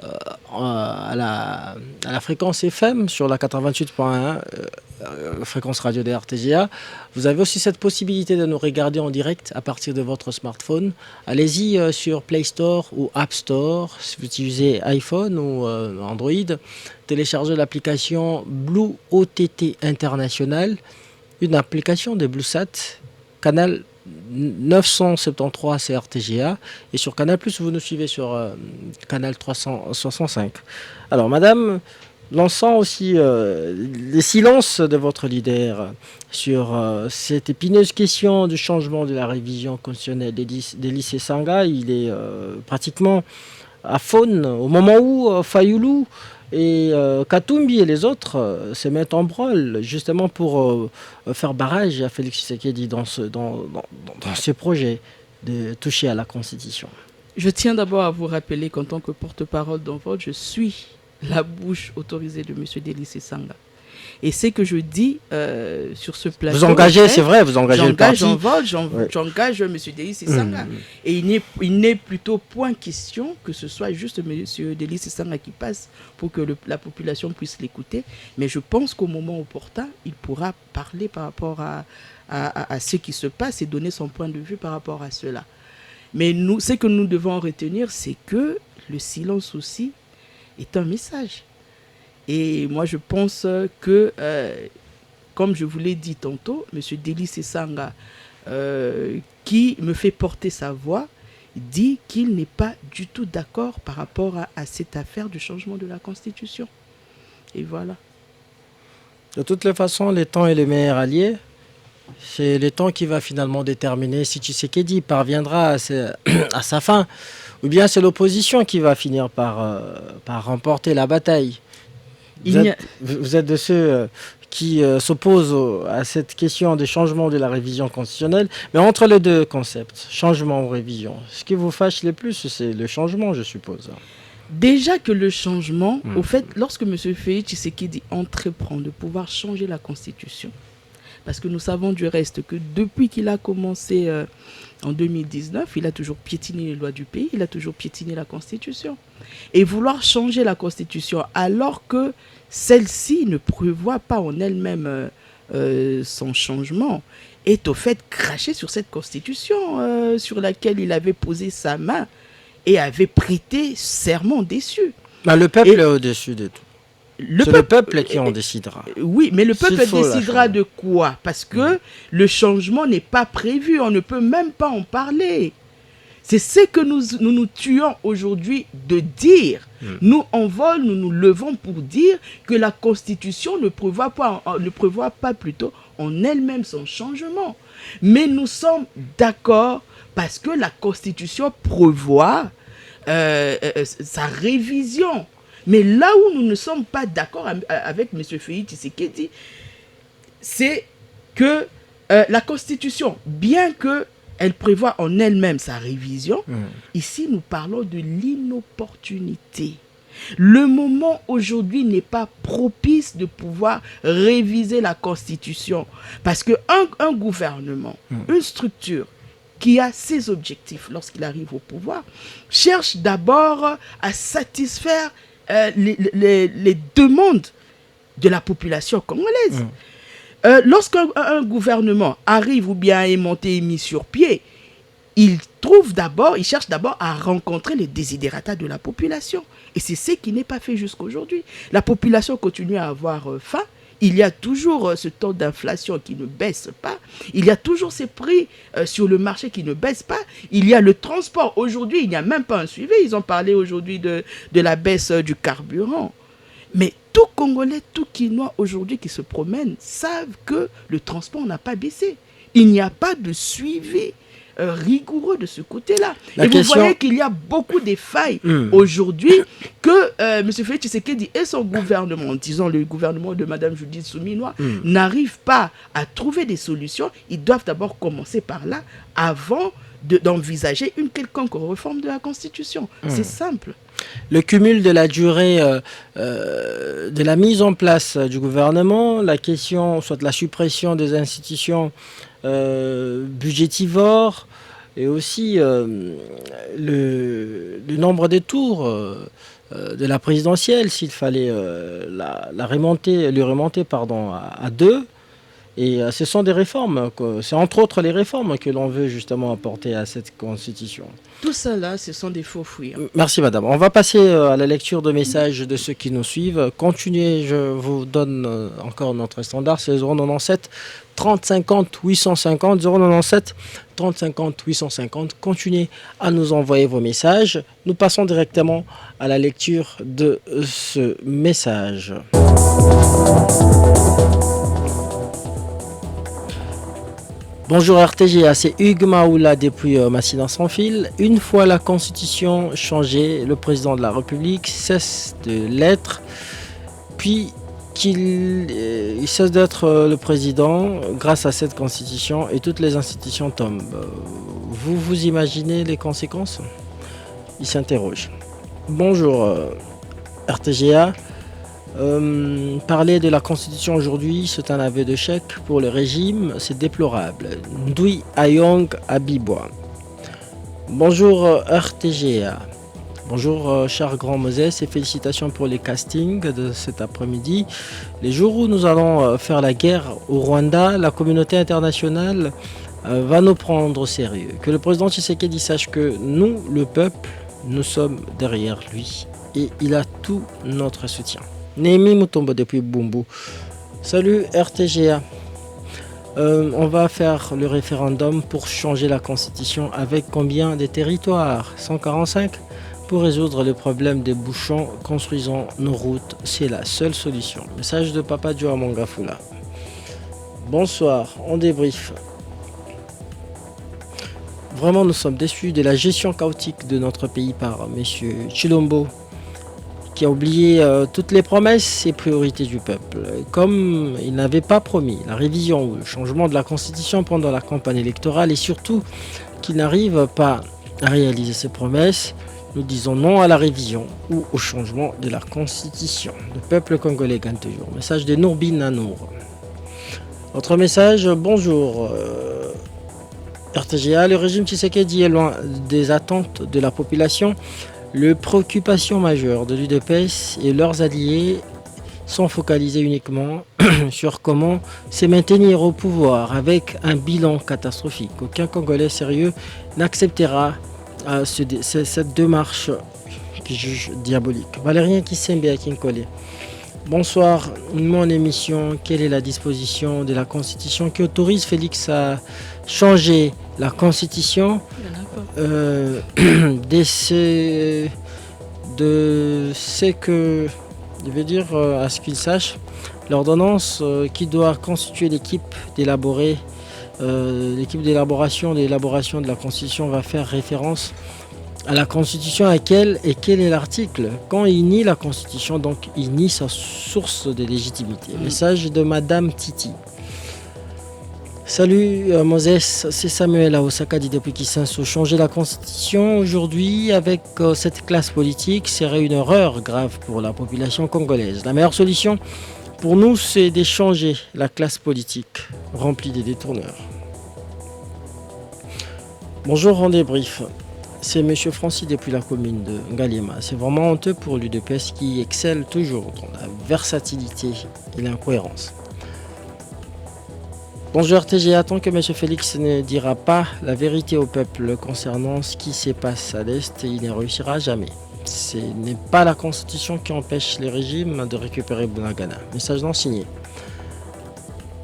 à la fréquence FM sur la 88.1, fréquence radio de RTGA, vous avez aussi cette possibilité de nous regarder en direct à partir de votre smartphone. Allez-y sur Play Store ou App Store, si vous utilisez iPhone ou Android. Téléchargez l'application Blue OTT International, une application de BlueSat, canal 973 c'est RTGA, et sur Canal+, vous nous suivez sur Canal 365. Alors madame, lançant aussi les silences de votre leader sur cette épineuse question du changement de la révision constitutionnelle des lycées Sanga, il est pratiquement à faune au moment où Fayoulou et Katumbi et les autres se mettent en branle justement pour faire barrage à Félix Tshisekedi dans ce projet de toucher à la Constitution. Je tiens d'abord à vous rappeler qu'en tant que porte-parole d'Envol, je suis la bouche autorisée de M. Délice Sanga. Et c'est que je dis sur ce plateau... Vous engagez, c'est vrai, vous engagez le parti. J'engage M. Délice Sanga. Et il n'est plutôt point question que ce soit juste M. Délice Sanga qui passe pour que la population puisse l'écouter. Mais je pense qu'au moment opportun, il pourra parler par rapport à ce qui se passe et donner son point de vue par rapport à cela. Mais ce que nous devons retenir, c'est que le silence aussi est un message. Et moi, je pense que, comme je vous l'ai dit tantôt, M. Délice Sanga, qui me fait porter sa voix, dit qu'il n'est pas du tout d'accord par rapport à cette affaire du changement de la Constitution. Et voilà. De toutes les façons, les temps est le meilleur allié. C'est le temps qui va finalement déterminer si Tshisekedi parviendra à sa fin, ou bien c'est l'opposition qui va finir par remporter la bataille. Vous êtes de ceux qui s'oppose à cette question de changement de la révision constitutionnelle. Mais entre les deux concepts, changement ou révision, ce qui vous fâche le plus, c'est le changement, je suppose. Déjà que le changement, au fait, lorsque M. Félix Tshisekedi entreprend de pouvoir changer la Constitution, parce que nous savons du reste que depuis qu'il a commencé en 2019, il a toujours piétiné les lois du pays, il a toujours piétiné la Constitution. Et vouloir changer la Constitution alors que celle-ci ne prévoit pas en elle-même son changement est au fait cracher sur cette Constitution sur laquelle il avait posé sa main et avait prêté serment déçu. Le peuple est au-dessus de tout. C'est le peuple qui en décidera. Oui, mais le peuple décidera de quoi? Parce que le changement n'est pas prévu, on ne peut même pas en parler. C'est ce que nous tuons aujourd'hui de dire. Nous, en vol, nous nous levons pour dire que la Constitution ne prévoit pas plutôt en elle-même son changement. Mais nous sommes d'accord parce que la Constitution prévoit sa révision. Mais là où nous ne sommes pas d'accord avec M. Félix Tshisekedi, c'est que la Constitution, bien qu'elle prévoit en elle-même sa révision, ici nous parlons de l'inopportunité. Le moment aujourd'hui n'est pas propice de pouvoir réviser la Constitution. Parce qu'un gouvernement, une structure qui a ses objectifs lorsqu'il arrive au pouvoir, cherche d'abord à satisfaire les demandes de la population congolaise. Lorsqu'un gouvernement arrive ou bien est monté et mis sur pied, il cherche d'abord à rencontrer les desiderata de la population. Et c'est ce qui n'est pas fait jusqu'aujourd'hui. La population continue à avoir faim. Il y a toujours ce taux d'inflation qui ne baisse pas. Il y a toujours ces prix sur le marché qui ne baissent pas. Il y a le transport. Aujourd'hui, il n'y a même pas un suivi. Ils ont parlé aujourd'hui de la baisse du carburant. Mais tout Congolais, tout Quinois aujourd'hui qui se promènent savent que le transport n'a pas baissé. Il n'y a pas de suivi rigoureux de ce côté-là. Et vous voyez qu'il y a beaucoup de failles aujourd'hui que M. Félix Tshisekedi et son gouvernement, disons le gouvernement de Mme Judith Souminois, n'arrivent pas à trouver des solutions. Ils doivent d'abord commencer par là avant d'envisager une quelconque réforme de la Constitution. C'est simple. Le cumul de la durée de la mise en place du gouvernement, la question soit de la suppression des institutions budgétivores et aussi le nombre des tours de la présidentielle, s'il fallait lui remonter à 2. Et ce sont des réformes, c'est entre autres les réformes que l'on veut justement apporter à cette constitution. Tout ça là, ce sont des faux fruits. Merci madame. On va passer à la lecture de messages de ceux qui nous suivent. Continuez, je vous donne encore notre standard, c'est 097 30 50 850, 097 30 50 850. Continuez à nous envoyer vos messages. Nous passons directement à la lecture de ce message. Bonjour RTGA, c'est Hugues Maoula depuis Massina sans fil. Une fois la constitution changée, le président de la République cesse de l'être, puis qu'il cesse d'être le président grâce à cette constitution et toutes les institutions tombent. Vous imaginez les conséquences? Il s'interroge. Bonjour RTGA. Parler de la Constitution aujourd'hui, c'est un aveu d'échec pour le régime, c'est déplorable. Ndui Ayong Abibwa. Bonjour RTGA. Bonjour cher Grand Moses et félicitations pour les castings de cet après-midi. Les jours où nous allons faire la guerre au Rwanda, la communauté internationale va nous prendre au sérieux. Que le président Tshisekedi sache que nous, le peuple, nous sommes derrière lui et il a tout notre soutien. Némi Mutombo depuis Bumbu. Salut RTGA. On va faire le référendum pour changer la constitution avec combien de territoires? 145? Pour résoudre le problème des bouchons, construisons nos routes. C'est la seule solution. Message de Papa Joa Mangafula. Bonsoir, on débrief. Vraiment, nous sommes déçus de la gestion chaotique de notre pays par M. Chilombo, qui a oublié toutes les promesses et priorités du peuple. Comme il n'avait pas promis la révision ou le changement de la Constitution pendant la campagne électorale et surtout qu'il n'arrive pas à réaliser ses promesses, nous disons non à la révision ou au changement de la Constitution. Le peuple congolais gagne toujours. Message de Nourbi Nanour. Autre message, bonjour. RTGA, le régime Tshisekedi est loin des attentes de la population. Les préoccupations majeures de l'UDPS et leurs alliés sont focalisées uniquement sur comment se maintenir au pouvoir avec un bilan catastrophique. Aucun Congolais sérieux n'acceptera cette démarche qui juge diabolique. Valérien Kissembe à Kinkole. Bonsoir, mon émission. Quelle est la disposition de la Constitution qui autorise Félix à changer la Constitution de ce que, je veux dire, à ce qu'il sache, l'ordonnance qui doit constituer l'équipe d'élaboration de la Constitution va faire référence à la Constitution et quel est l'article. Quand il nie la Constitution, donc il nie sa source de légitimité. Message de Madame Titi. Salut Moses, c'est Samuel à Osaka dit depuis Kisenso. Changer la Constitution aujourd'hui avec cette classe politique serait une erreur grave pour la population congolaise. La meilleure solution pour nous, c'est d'échanger la classe politique remplie de détourneurs. Bonjour, on débrief. C'est M. Francis depuis la commune de Ngaliema. C'est vraiment honteux pour l'UDPS qui excelle toujours dans la versatilité et l'incohérence. Bonjour RTG, attends que M. Félix ne dira pas la vérité au peuple concernant ce qui se passe à l'Est, il ne réussira jamais. Ce n'est pas la Constitution qui empêche les régimes de récupérer Bunagana. Message non signé.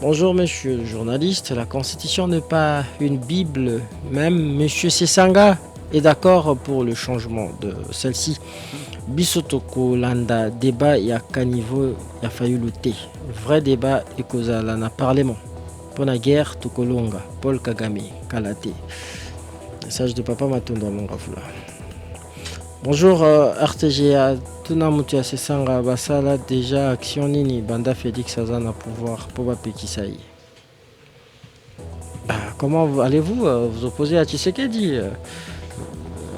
Bonjour monsieur le journaliste, la Constitution n'est pas une Bible, même monsieur Sesanga est d'accord pour le changement de celle-ci. Bisotoko Landa, débat ya caniveau ya fayuluté. Vrai débat et kozala na parlement. Pour la guerre, Tokolonga, Paul Kagame, Kalate. Message de Papa Matondo Mongafula. Bonjour RTGA, Tuna Mutia Sesanga Basala déjà action nini Banda Félix Azana pouvoir Poba Pekisai. Comment allez-vous vous opposer à Tshisekedi?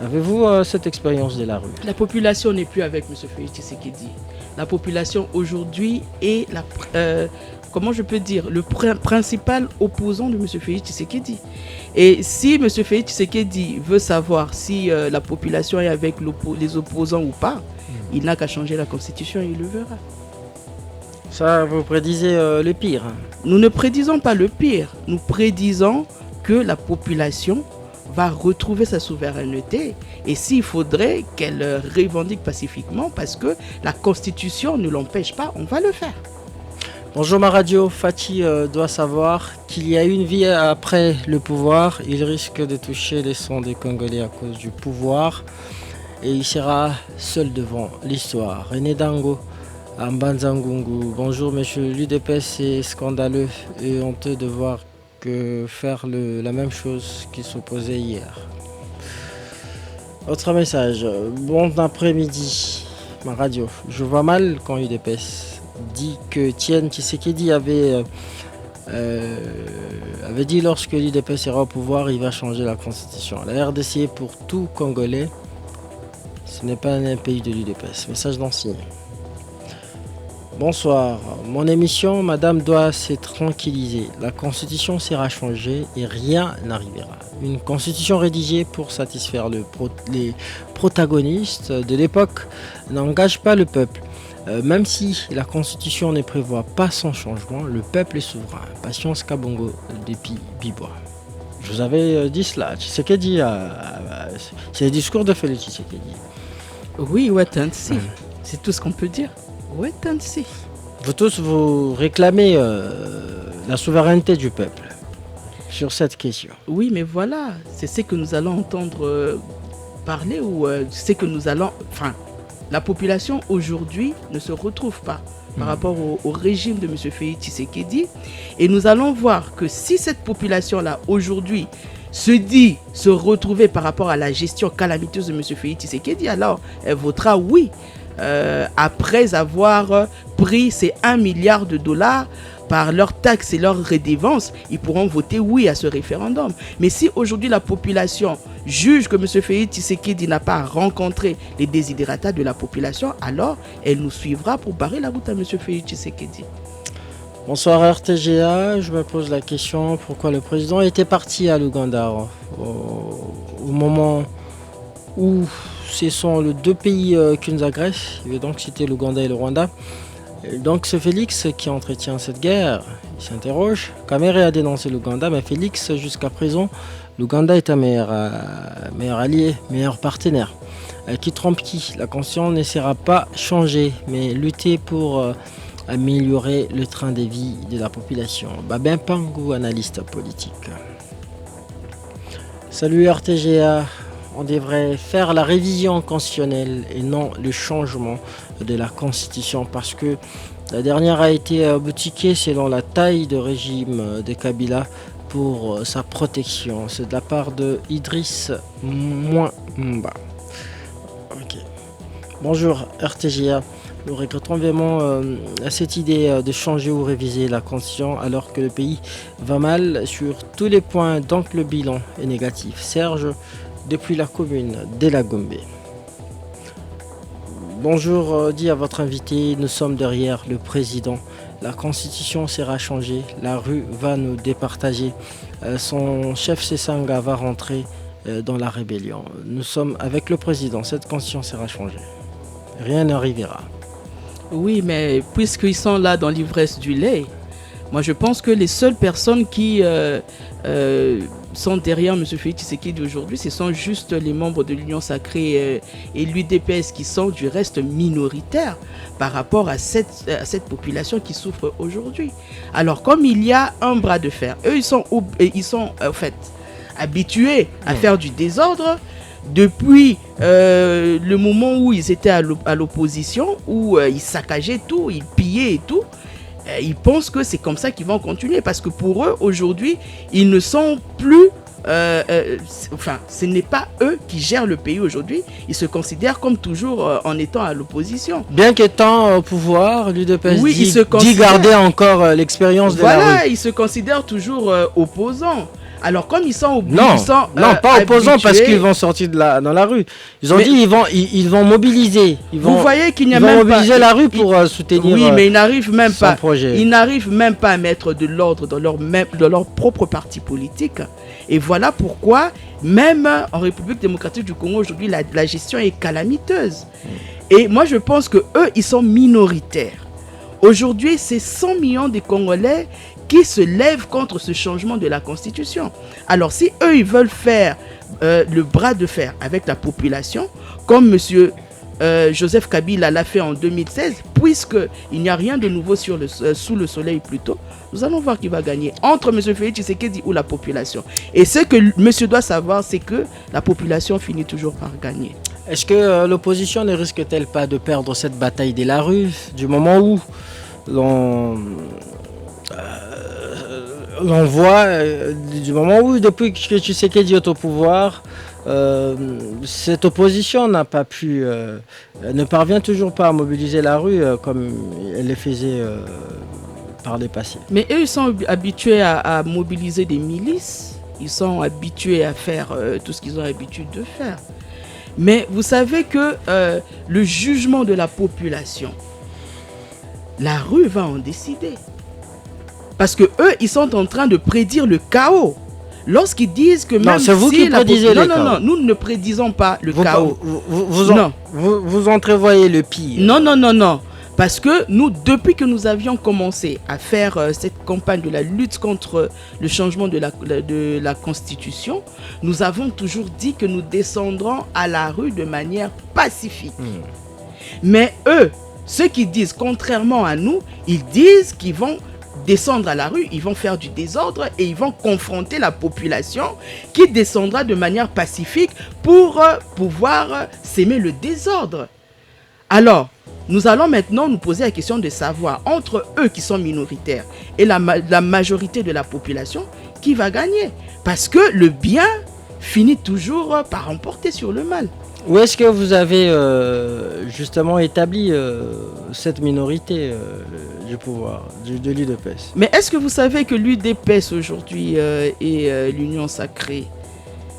Avez-vous cette expérience de la rue? La population n'est plus avec M. Félix Tshisekedi. La population aujourd'hui est comment je peux dire, le principal opposant de M. Félix Tshisekedi. Et si M. Félix Tshisekedi veut savoir si la population est avec les opposants ou pas, il n'a qu'à changer la Constitution et il le verra. Ça, vous prédisez le pire? Nous ne prédisons pas le pire. Nous prédisons que la population va retrouver sa souveraineté et s'il faudrait qu'elle revendique pacifiquement parce que la Constitution ne l'empêche pas, on va le faire. Bonjour ma radio, Fatih doit savoir qu'il y a une vie après le pouvoir. Il risque de toucher les sons des Congolais à cause du pouvoir et il sera seul devant l'histoire. René Dango, à Mbanzangungu. Bonjour monsieur, l'UDPS c'est scandaleux et honteux de voir que faire la même chose qui s'opposait hier. Autre message, bon après-midi, ma radio. Je vois mal quand l'UDPS dit que Tienne Tshisekedi avait dit lorsque l'UDPS sera au pouvoir, il va changer la Constitution. La RDC est pour tout Congolais, ce n'est pas un pays de l'UDPS. Message d'ancien. Bonsoir, mon émission, madame doit se tranquilliser. La Constitution sera changée et rien n'arrivera. Une Constitution rédigée pour satisfaire les protagonistes de l'époque n'engage pas le peuple. Même si la Constitution ne prévoit pas son changement, le peuple est souverain. Patience Kabongo depuis Bibois. Je vous avais dit cela. Tshisekedi, c'est le discours de Félix Tshisekedi. Oui, Watansi. C'est tout ce qu'on peut dire. Watansi. Vous tous, vous réclamez la souveraineté du peuple sur cette question. Oui, mais voilà, c'est ce que nous allons entendre parler ou c'est que nous allons... Enfin, la population aujourd'hui ne se retrouve pas par rapport au régime de M. Félix Tshisekedi. Et nous allons voir que si cette population-là, aujourd'hui, se retrouver par rapport à la gestion calamiteuse de M. Félix Tshisekedi, alors elle votera oui après avoir pris ces 1 milliard de dollars par leurs taxes et leurs redevances, ils pourront voter oui à ce référendum. Mais si aujourd'hui la population juge que M. Félix Tshisekedi n'a pas rencontré les désidératas de la population, alors elle nous suivra pour barrer la route à M. Félix Tshisekedi. Bonsoir RTGA, je me pose la question pourquoi le président était parti à l'Ouganda au moment où ce sont les deux pays qui nous agressent, et donc c'était l'Ouganda et le Rwanda. Et donc c'est Félix qui entretient cette guerre, il s'interroge. Kamere a dénoncé l'Ouganda, mais Félix jusqu'à présent, l'Ouganda est un meilleur allié, meilleur partenaire. Qui trompe qui? La conscience ne sera pas changée, mais lutter pour améliorer le train de vie de la population. Babin Pangou, analyste politique. Salut RTGA, on devrait faire la révision constitutionnelle et non le changement de la constitution parce que la dernière a été boutiquée selon la taille de régime de Kabila pour sa protection. C'est de la part de Idriss Mwamba. Ok. Bonjour RTGA. Nous regrettons vraiment cette idée de changer ou réviser la constitution alors que le pays va mal sur tous les points, donc le bilan est négatif. Serge, depuis la commune de la Gombe. Bonjour, dit à votre invité, nous sommes derrière le président. La constitution sera changée, la rue va nous départager. Son chef Sessanga va rentrer dans la rébellion. Nous sommes avec le président, cette constitution sera changée. Rien n'arrivera. Oui, mais puisqu'ils sont là dans l'ivresse du lait, moi je pense que les seules personnes qui sont derrière M. Félix Tshisekedi aujourd'hui, ce sont juste les membres de l'Union Sacrée et l'UDPS qui sont du reste minoritaires par rapport à cette population qui souffre aujourd'hui. Alors comme il y a un bras de fer, eux ils sont en fait habitués à faire du désordre. Depuis le moment où ils étaient à l'opposition, où ils saccageaient tout, ils pillaient et tout, ils pensent que c'est comme ça qu'ils vont continuer. Parce que pour eux, aujourd'hui, ils ne sont plus... ce n'est pas eux qui gèrent le pays aujourd'hui. Ils se considèrent comme toujours en étant à l'opposition. Bien qu'étant au pouvoir, l'UDPS dit garder encore l'expérience de la rue. Voilà, ils se considèrent toujours opposants. Alors comme ils sont pas opposants parce qu'ils vont sortir dans la rue. Ils ont dit ils vont mobiliser. Vous voyez qu'il n'y a ils même vont mobiliser la rue pour soutenir. Oui, mais ils n'arrivent même pas. Projet. Ils n'arrivent même pas à mettre de l'ordre dans leur propre parti politique. Et voilà pourquoi même en République démocratique du Congo aujourd'hui la gestion est calamiteuse. Et moi je pense que eux ils sont minoritaires. Aujourd'hui c'est 100 millions de Congolais qui se lèvent contre ce changement de la Constitution. Alors si eux ils veulent faire le bras de fer avec la population, comme M. Joseph Kabila l'a fait en 2016, puisqu'il n'y a rien de nouveau sous le soleil plutôt, nous allons voir qui va gagner entre M. Félix Tshisekedi ou la population. Et ce que monsieur doit savoir, c'est que la population finit toujours par gagner. Est-ce que l'opposition ne risque-t-elle pas de perdre cette bataille de la rue du moment où l'on voit, du moment où depuis que Tshisekedi est au pouvoir, cette opposition n'a pas pu, ne parvient toujours pas à mobiliser la rue comme elle le faisait par le passé. Mais eux, ils sont habitués à mobiliser des milices, ils sont habitués à faire tout ce qu'ils ont l'habitude de faire. Mais vous savez que le jugement de la population, la rue va en décider. Parce que eux, ils sont en train de prédire le chaos. Lorsqu'ils disent que même c'est vous qui prédisez le chaos. Non, nous ne prédisons pas le chaos. Vous entrevoyez le pire. Non. Parce que nous, depuis que nous avions commencé à faire cette campagne de la lutte contre le changement de la Constitution, nous avons toujours dit que nous descendrons à la rue de manière pacifique. Mais eux, ceux qui disent contrairement à nous, ils disent qu'ils vont descendre à la rue, ils vont faire du désordre et ils vont confronter la population qui descendra de manière pacifique pour pouvoir s'aimer le désordre. Alors, nous allons maintenant nous poser la question de savoir entre eux qui sont minoritaires et la majorité de la population, qui va gagner. Parce que le bien finit toujours par remporter sur le mal. Où est-ce que vous avez justement établi cette minorité du pouvoir, de l'UDPS? Mais est-ce que vous savez que l'UDPS aujourd'hui et l'Union Sacrée,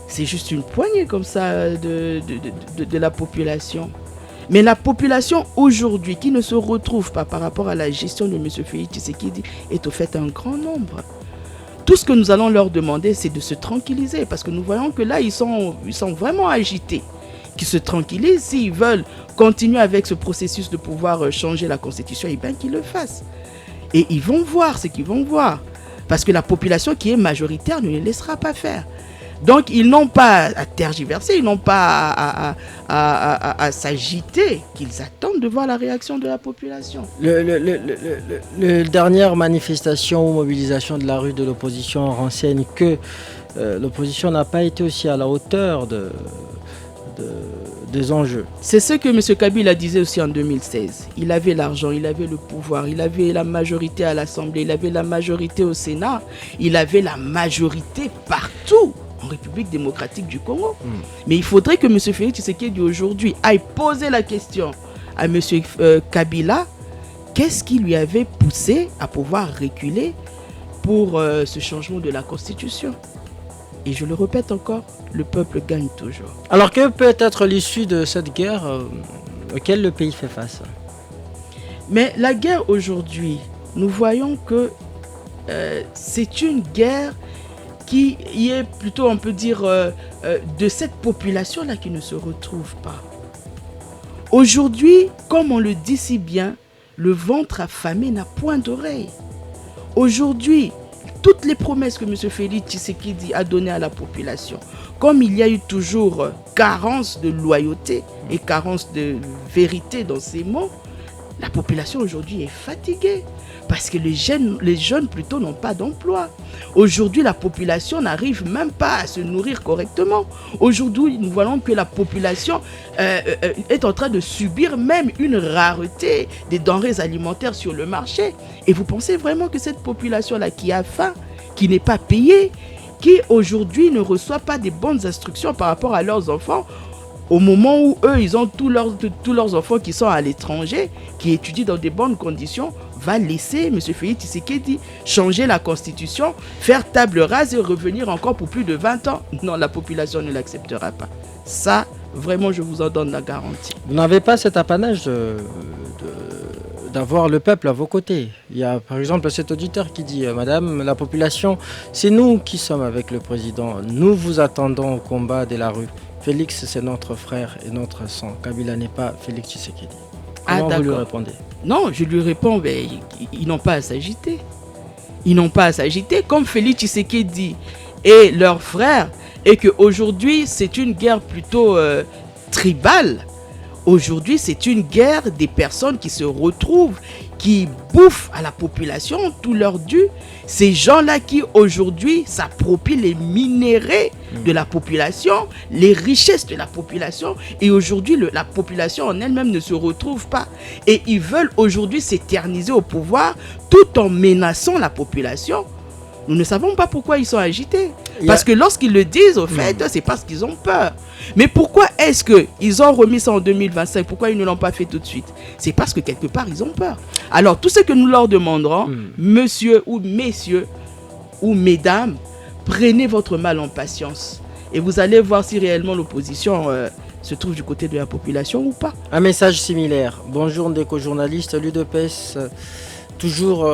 c'est juste une poignée comme ça de la population? Mais la population aujourd'hui qui ne se retrouve pas par rapport à la gestion de M. Félix Tshisekedi est au fait un grand nombre. Tout ce que nous allons leur demander, c'est de se tranquilliser parce que nous voyons que là, ils sont vraiment agités. Qu'ils se tranquillisent, s'ils veulent continuer avec ce processus de pouvoir changer la constitution, et bien qu'ils le fassent. Et ils vont voir ce qu'ils vont voir. Parce que la population qui est majoritaire ne les laissera pas faire. Donc ils n'ont pas à tergiverser, ils n'ont pas à s'agiter, qu'ils attendent de voir la réaction de la population. La dernière manifestation ou mobilisation de la rue de l'opposition renseigne que l'opposition n'a pas été aussi à la hauteur des enjeux. C'est ce que M. Kabila disait aussi en 2016. Il avait l'argent, il avait le pouvoir, il avait la majorité à l'Assemblée, il avait la majorité au Sénat, il avait la majorité partout en République démocratique du Congo. Mais il faudrait que M. Félix Tshisekedi aujourd'hui aille poser la question à M. Kabila, qu'est-ce qui lui avait poussé à pouvoir reculer pour ce changement de la Constitution? Et je le répète encore, le peuple gagne toujours. Alors que peut être l'issue de cette guerre auquel le pays fait face? Mais la guerre aujourd'hui, nous voyons que c'est une guerre qui est plutôt, on peut dire, de cette population-là qui ne se retrouve pas. Aujourd'hui, comme on le dit si bien, le ventre affamé n'a point d'oreille. Aujourd'hui, toutes les promesses que M. Félix Tshisekedi a données à la population, comme il y a eu toujours carence de loyauté et carence de vérité dans ces mots, la population aujourd'hui est fatiguée parce que les jeunes plutôt n'ont pas d'emploi. Aujourd'hui, la population n'arrive même pas à se nourrir correctement. Aujourd'hui, nous voyons que la population est en train de subir même une rareté des denrées alimentaires sur le marché. Et vous pensez vraiment que cette population-là qui a faim, qui n'est pas payée, qui aujourd'hui ne reçoit pas des bonnes instructions par rapport à leurs enfants, au moment où eux, ils ont tous leurs enfants qui sont à l'étranger, qui étudient dans des bonnes conditions, va laisser M. Félix Tshisekedi changer la constitution, faire table rase et revenir encore pour plus de 20 ans. Non, la population ne l'acceptera pas. Ça, vraiment, je vous en donne la garantie. Vous n'avez pas cet apanage d'avoir le peuple à vos côtés. Il y a par exemple cet auditeur qui dit « Madame, la population, c'est nous qui sommes avec le président. Nous vous attendons au combat de la rue. Félix, c'est notre frère et notre sang. Kabila n'est pas Félix Tshisekedi. » Comment vous lui répondez? Non, je lui réponds, mais ils n'ont pas à s'agiter. Ils n'ont pas à s'agiter. Comme Félix Tshisekedi et leurs frères, et qu'aujourd'hui, c'est une guerre plutôt tribale. Aujourd'hui, c'est une guerre des personnes qui se retrouvent, qui bouffent à la population tout leur dû. Ces gens-là qui aujourd'hui s'approprient les minéraux de la population, les richesses de la population. Et aujourd'hui, la population en elle-même ne se retrouve pas. Et ils veulent aujourd'hui s'éterniser au pouvoir tout en menaçant la population. Nous ne savons pas pourquoi ils sont agités. Parce que lorsqu'ils le disent, au fait, c'est parce qu'ils ont peur. Mais pourquoi est-ce qu'ils ont remis ça en 2025? Pourquoi ils ne l'ont pas fait tout de suite? C'est parce que quelque part, ils ont peur. Alors, tout ce que nous leur demanderons, monsieur ou messieurs ou mesdames, prenez votre mal en patience. Et vous allez voir si réellement l'opposition se trouve du côté de la population ou pas. Un message similaire. Bonjour, Ndeko journaliste, l'UDPS, toujours...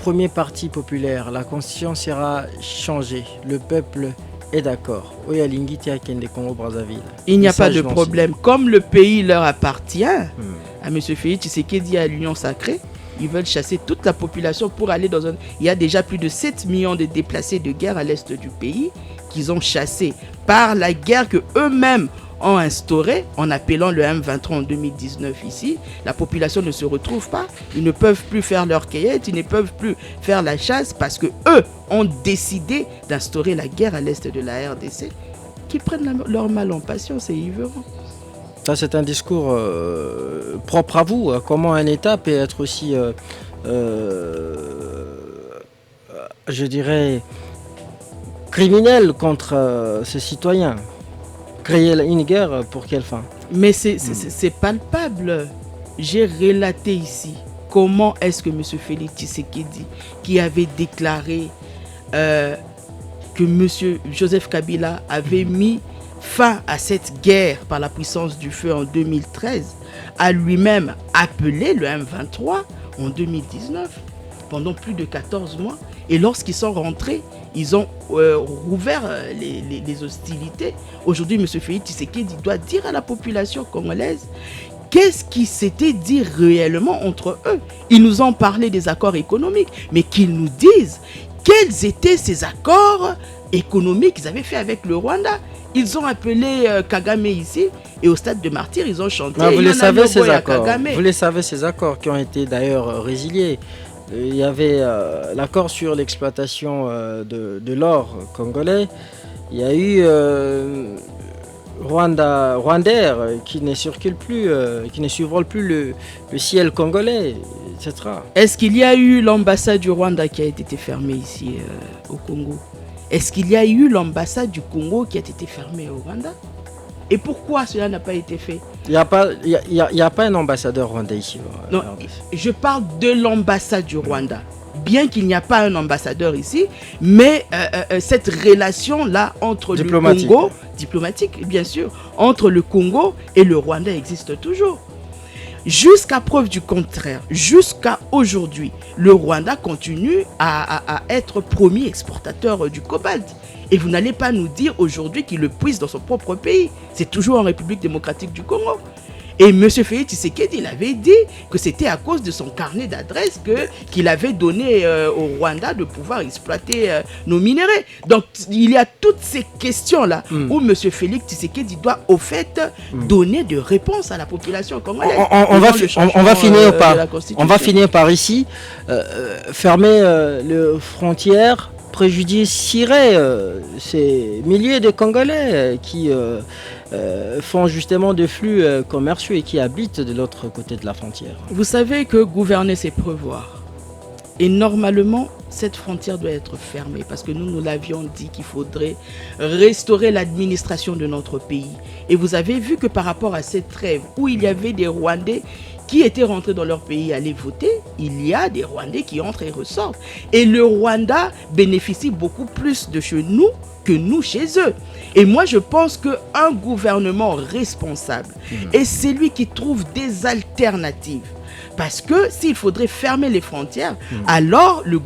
premier parti populaire, la constitution sera changée. Le peuple est d'accord. Il n'y a pas de problème. Comme le pays leur appartient, à M. Félix Tshisekedi à l'Union Sacrée, ils veulent chasser toute la population pour aller dans un... Il y a déjà plus de 7 millions de déplacés de guerre à l'est du pays qu'ils ont chassés par la guerre que eux-mêmes ont instauré en appelant le M23 en 2019 ici. La population ne se retrouve pas, ils ne peuvent plus faire leur cueillette, ils ne peuvent plus faire la chasse parce que eux ont décidé d'instaurer la guerre à l'est de la RDC. Qu'ils prennent leur mal en patience et ils verront. Ça, c'est un discours propre à vous. Comment un État peut être aussi, je dirais, criminel contre ses citoyens? créer une guerre pour quelle fin? Mais c'est palpable. J'ai relaté ici comment est-ce que M. Félix Tshisekedi, qui avait déclaré que M. Joseph Kabila avait mis fin à cette guerre par la puissance du feu en 2013, a lui-même appelé le M23 en 2019 pendant plus de 14 mois. Et lorsqu'ils sont rentrés, ils ont rouvert les hostilités. Aujourd'hui, M. Félix Tshisekedi doit dire à la population congolaise qu'est-ce qui s'était dit réellement entre eux. Ils nous ont parlé des accords économiques, mais qu'ils nous disent quels étaient ces accords économiques qu'ils avaient fait avec le Rwanda. Ils ont appelé Kagame ici et au stade de Martyr, ils ont chanté. Vous les savez ces accords. Vous les savez ces accords qui ont été d'ailleurs résiliés. Il y avait l'accord sur l'exploitation de l'or congolais. Il y a eu Rwandair qui ne circule plus, qui ne survole plus le ciel congolais, etc. Est-ce qu'il y a eu l'ambassade du Rwanda qui a été fermée ici au Congo? Est-ce qu'il y a eu l'ambassade du Congo qui a été fermée au Rwanda? Et pourquoi cela n'a pas été fait? Il n'y a pas un ambassadeur rwandais ici. Non, je parle de l'ambassade du Rwanda. Bien qu'il n'y a pas un ambassadeur ici, mais cette relation-là entre le Congo, diplomatique bien sûr, entre le Congo et le Rwanda existe toujours. Jusqu'à preuve du contraire, jusqu'à aujourd'hui, le Rwanda continue à être premier exportateur du cobalt. Et vous n'allez pas nous dire aujourd'hui qu'il le puise dans son propre pays. C'est toujours en République démocratique du Congo. Et M. Félix Tshisekedi, il avait dit que c'était à cause de son carnet d'adresses qu'il avait donné au Rwanda de pouvoir exploiter nos minéraux. Donc, il y a toutes ces questions-là où M. Félix Tshisekedi doit, au fait, donner des réponses à la population congolaise. On va finir par ici. Fermer les frontières préjudicierait ces milliers de Congolais qui font justement des flux commerciaux et qui habitent de l'autre côté de la frontière. Vous savez que gouverner, c'est prévoir. Et normalement, cette frontière doit être fermée parce que nous l'avions dit qu'il faudrait restaurer l'administration de notre pays. Et vous avez vu que par rapport à cette trêve où il y avait des Rwandais qui étaient rentrés dans leur pays aller voter, il y a des Rwandais qui entrent et ressortent. Et le Rwanda bénéficie beaucoup plus de chez nous que nous chez eux. Et moi, je pense qu'un gouvernement responsable est celui qui trouve des alternatives. Parce que s'il faudrait fermer les frontières, alors le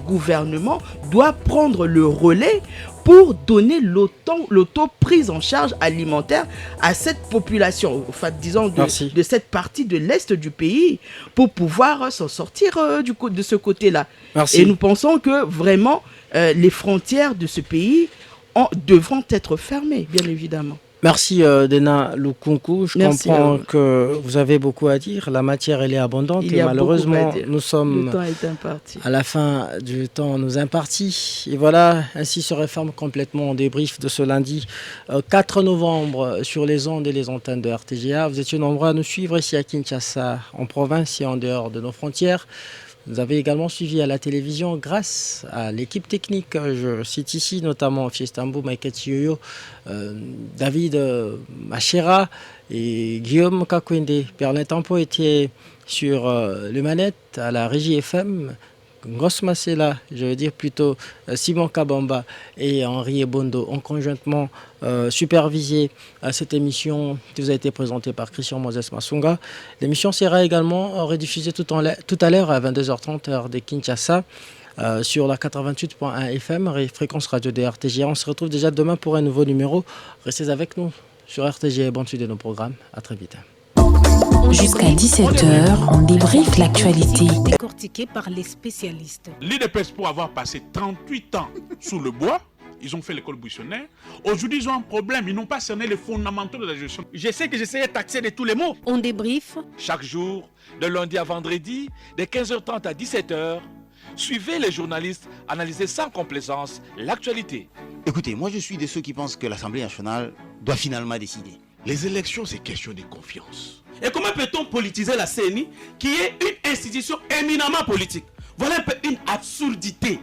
doit prendre le relais pour donner l'auto-prise en charge alimentaire à cette population, enfin, disons de cette partie de l'Est du pays, pour pouvoir s'en sortir de ce côté-là. Et nous pensons que vraiment, les frontières de ce pays devront être fermées, bien évidemment. Merci Dena Lukunku. Je comprends que vous avez beaucoup à dire. La matière, elle est abondante et malheureusement, nous sommes à la fin du temps nous imparti. Et voilà, ainsi se referme complètement le débrief de ce lundi 4 novembre sur les ondes et les antennes de RTGA. Vous étiez nombreux à nous suivre ici à Kinshasa, en province et en dehors de nos frontières. Vous avez également suivi à la télévision grâce à l'équipe technique. Je cite ici notamment Fiestambo, Maïketi Yoyo, David Machera et Guillaume Kakwende. Perlin Tampo était sur le manette à la régie FM. Ngos Masela, je veux dire plutôt Simon Kabamba et Henri Ebondo ont conjointement supervisé cette émission qui vous a été présentée par Christian Moses Masunga. L'émission sera également rediffusée tout à l'heure à 22h30 heure de Kinshasa sur la 88.1 FM, fréquence radio de RTGA. On se retrouve déjà demain pour un nouveau numéro. Restez avec nous sur RTGA et bonne suite de nos programmes. À très vite. Jusqu'à 17h, on débriefe l'actualité. Décortiqué par les spécialistes. L'IDPS, pour avoir passé 38 ans sous le bois, ils ont fait l'école buissonnaire. Aujourd'hui, ils ont un problème. Ils n'ont pas cerné les fondamentaux de la gestion. Je sais que j'essayais de taxer de tous les mots. On débriefe. Chaque jour, de lundi à vendredi, de 15h30 à 17h, suivez les journalistes analyser sans complaisance l'actualité. Écoutez, moi je suis de ceux qui pensent que l'Assemblée nationale doit finalement décider. Les élections, c'est question de confiance. Et comment peut-on politiser la CENI qui est une institution éminemment politique? Voilà un peu une absurdité.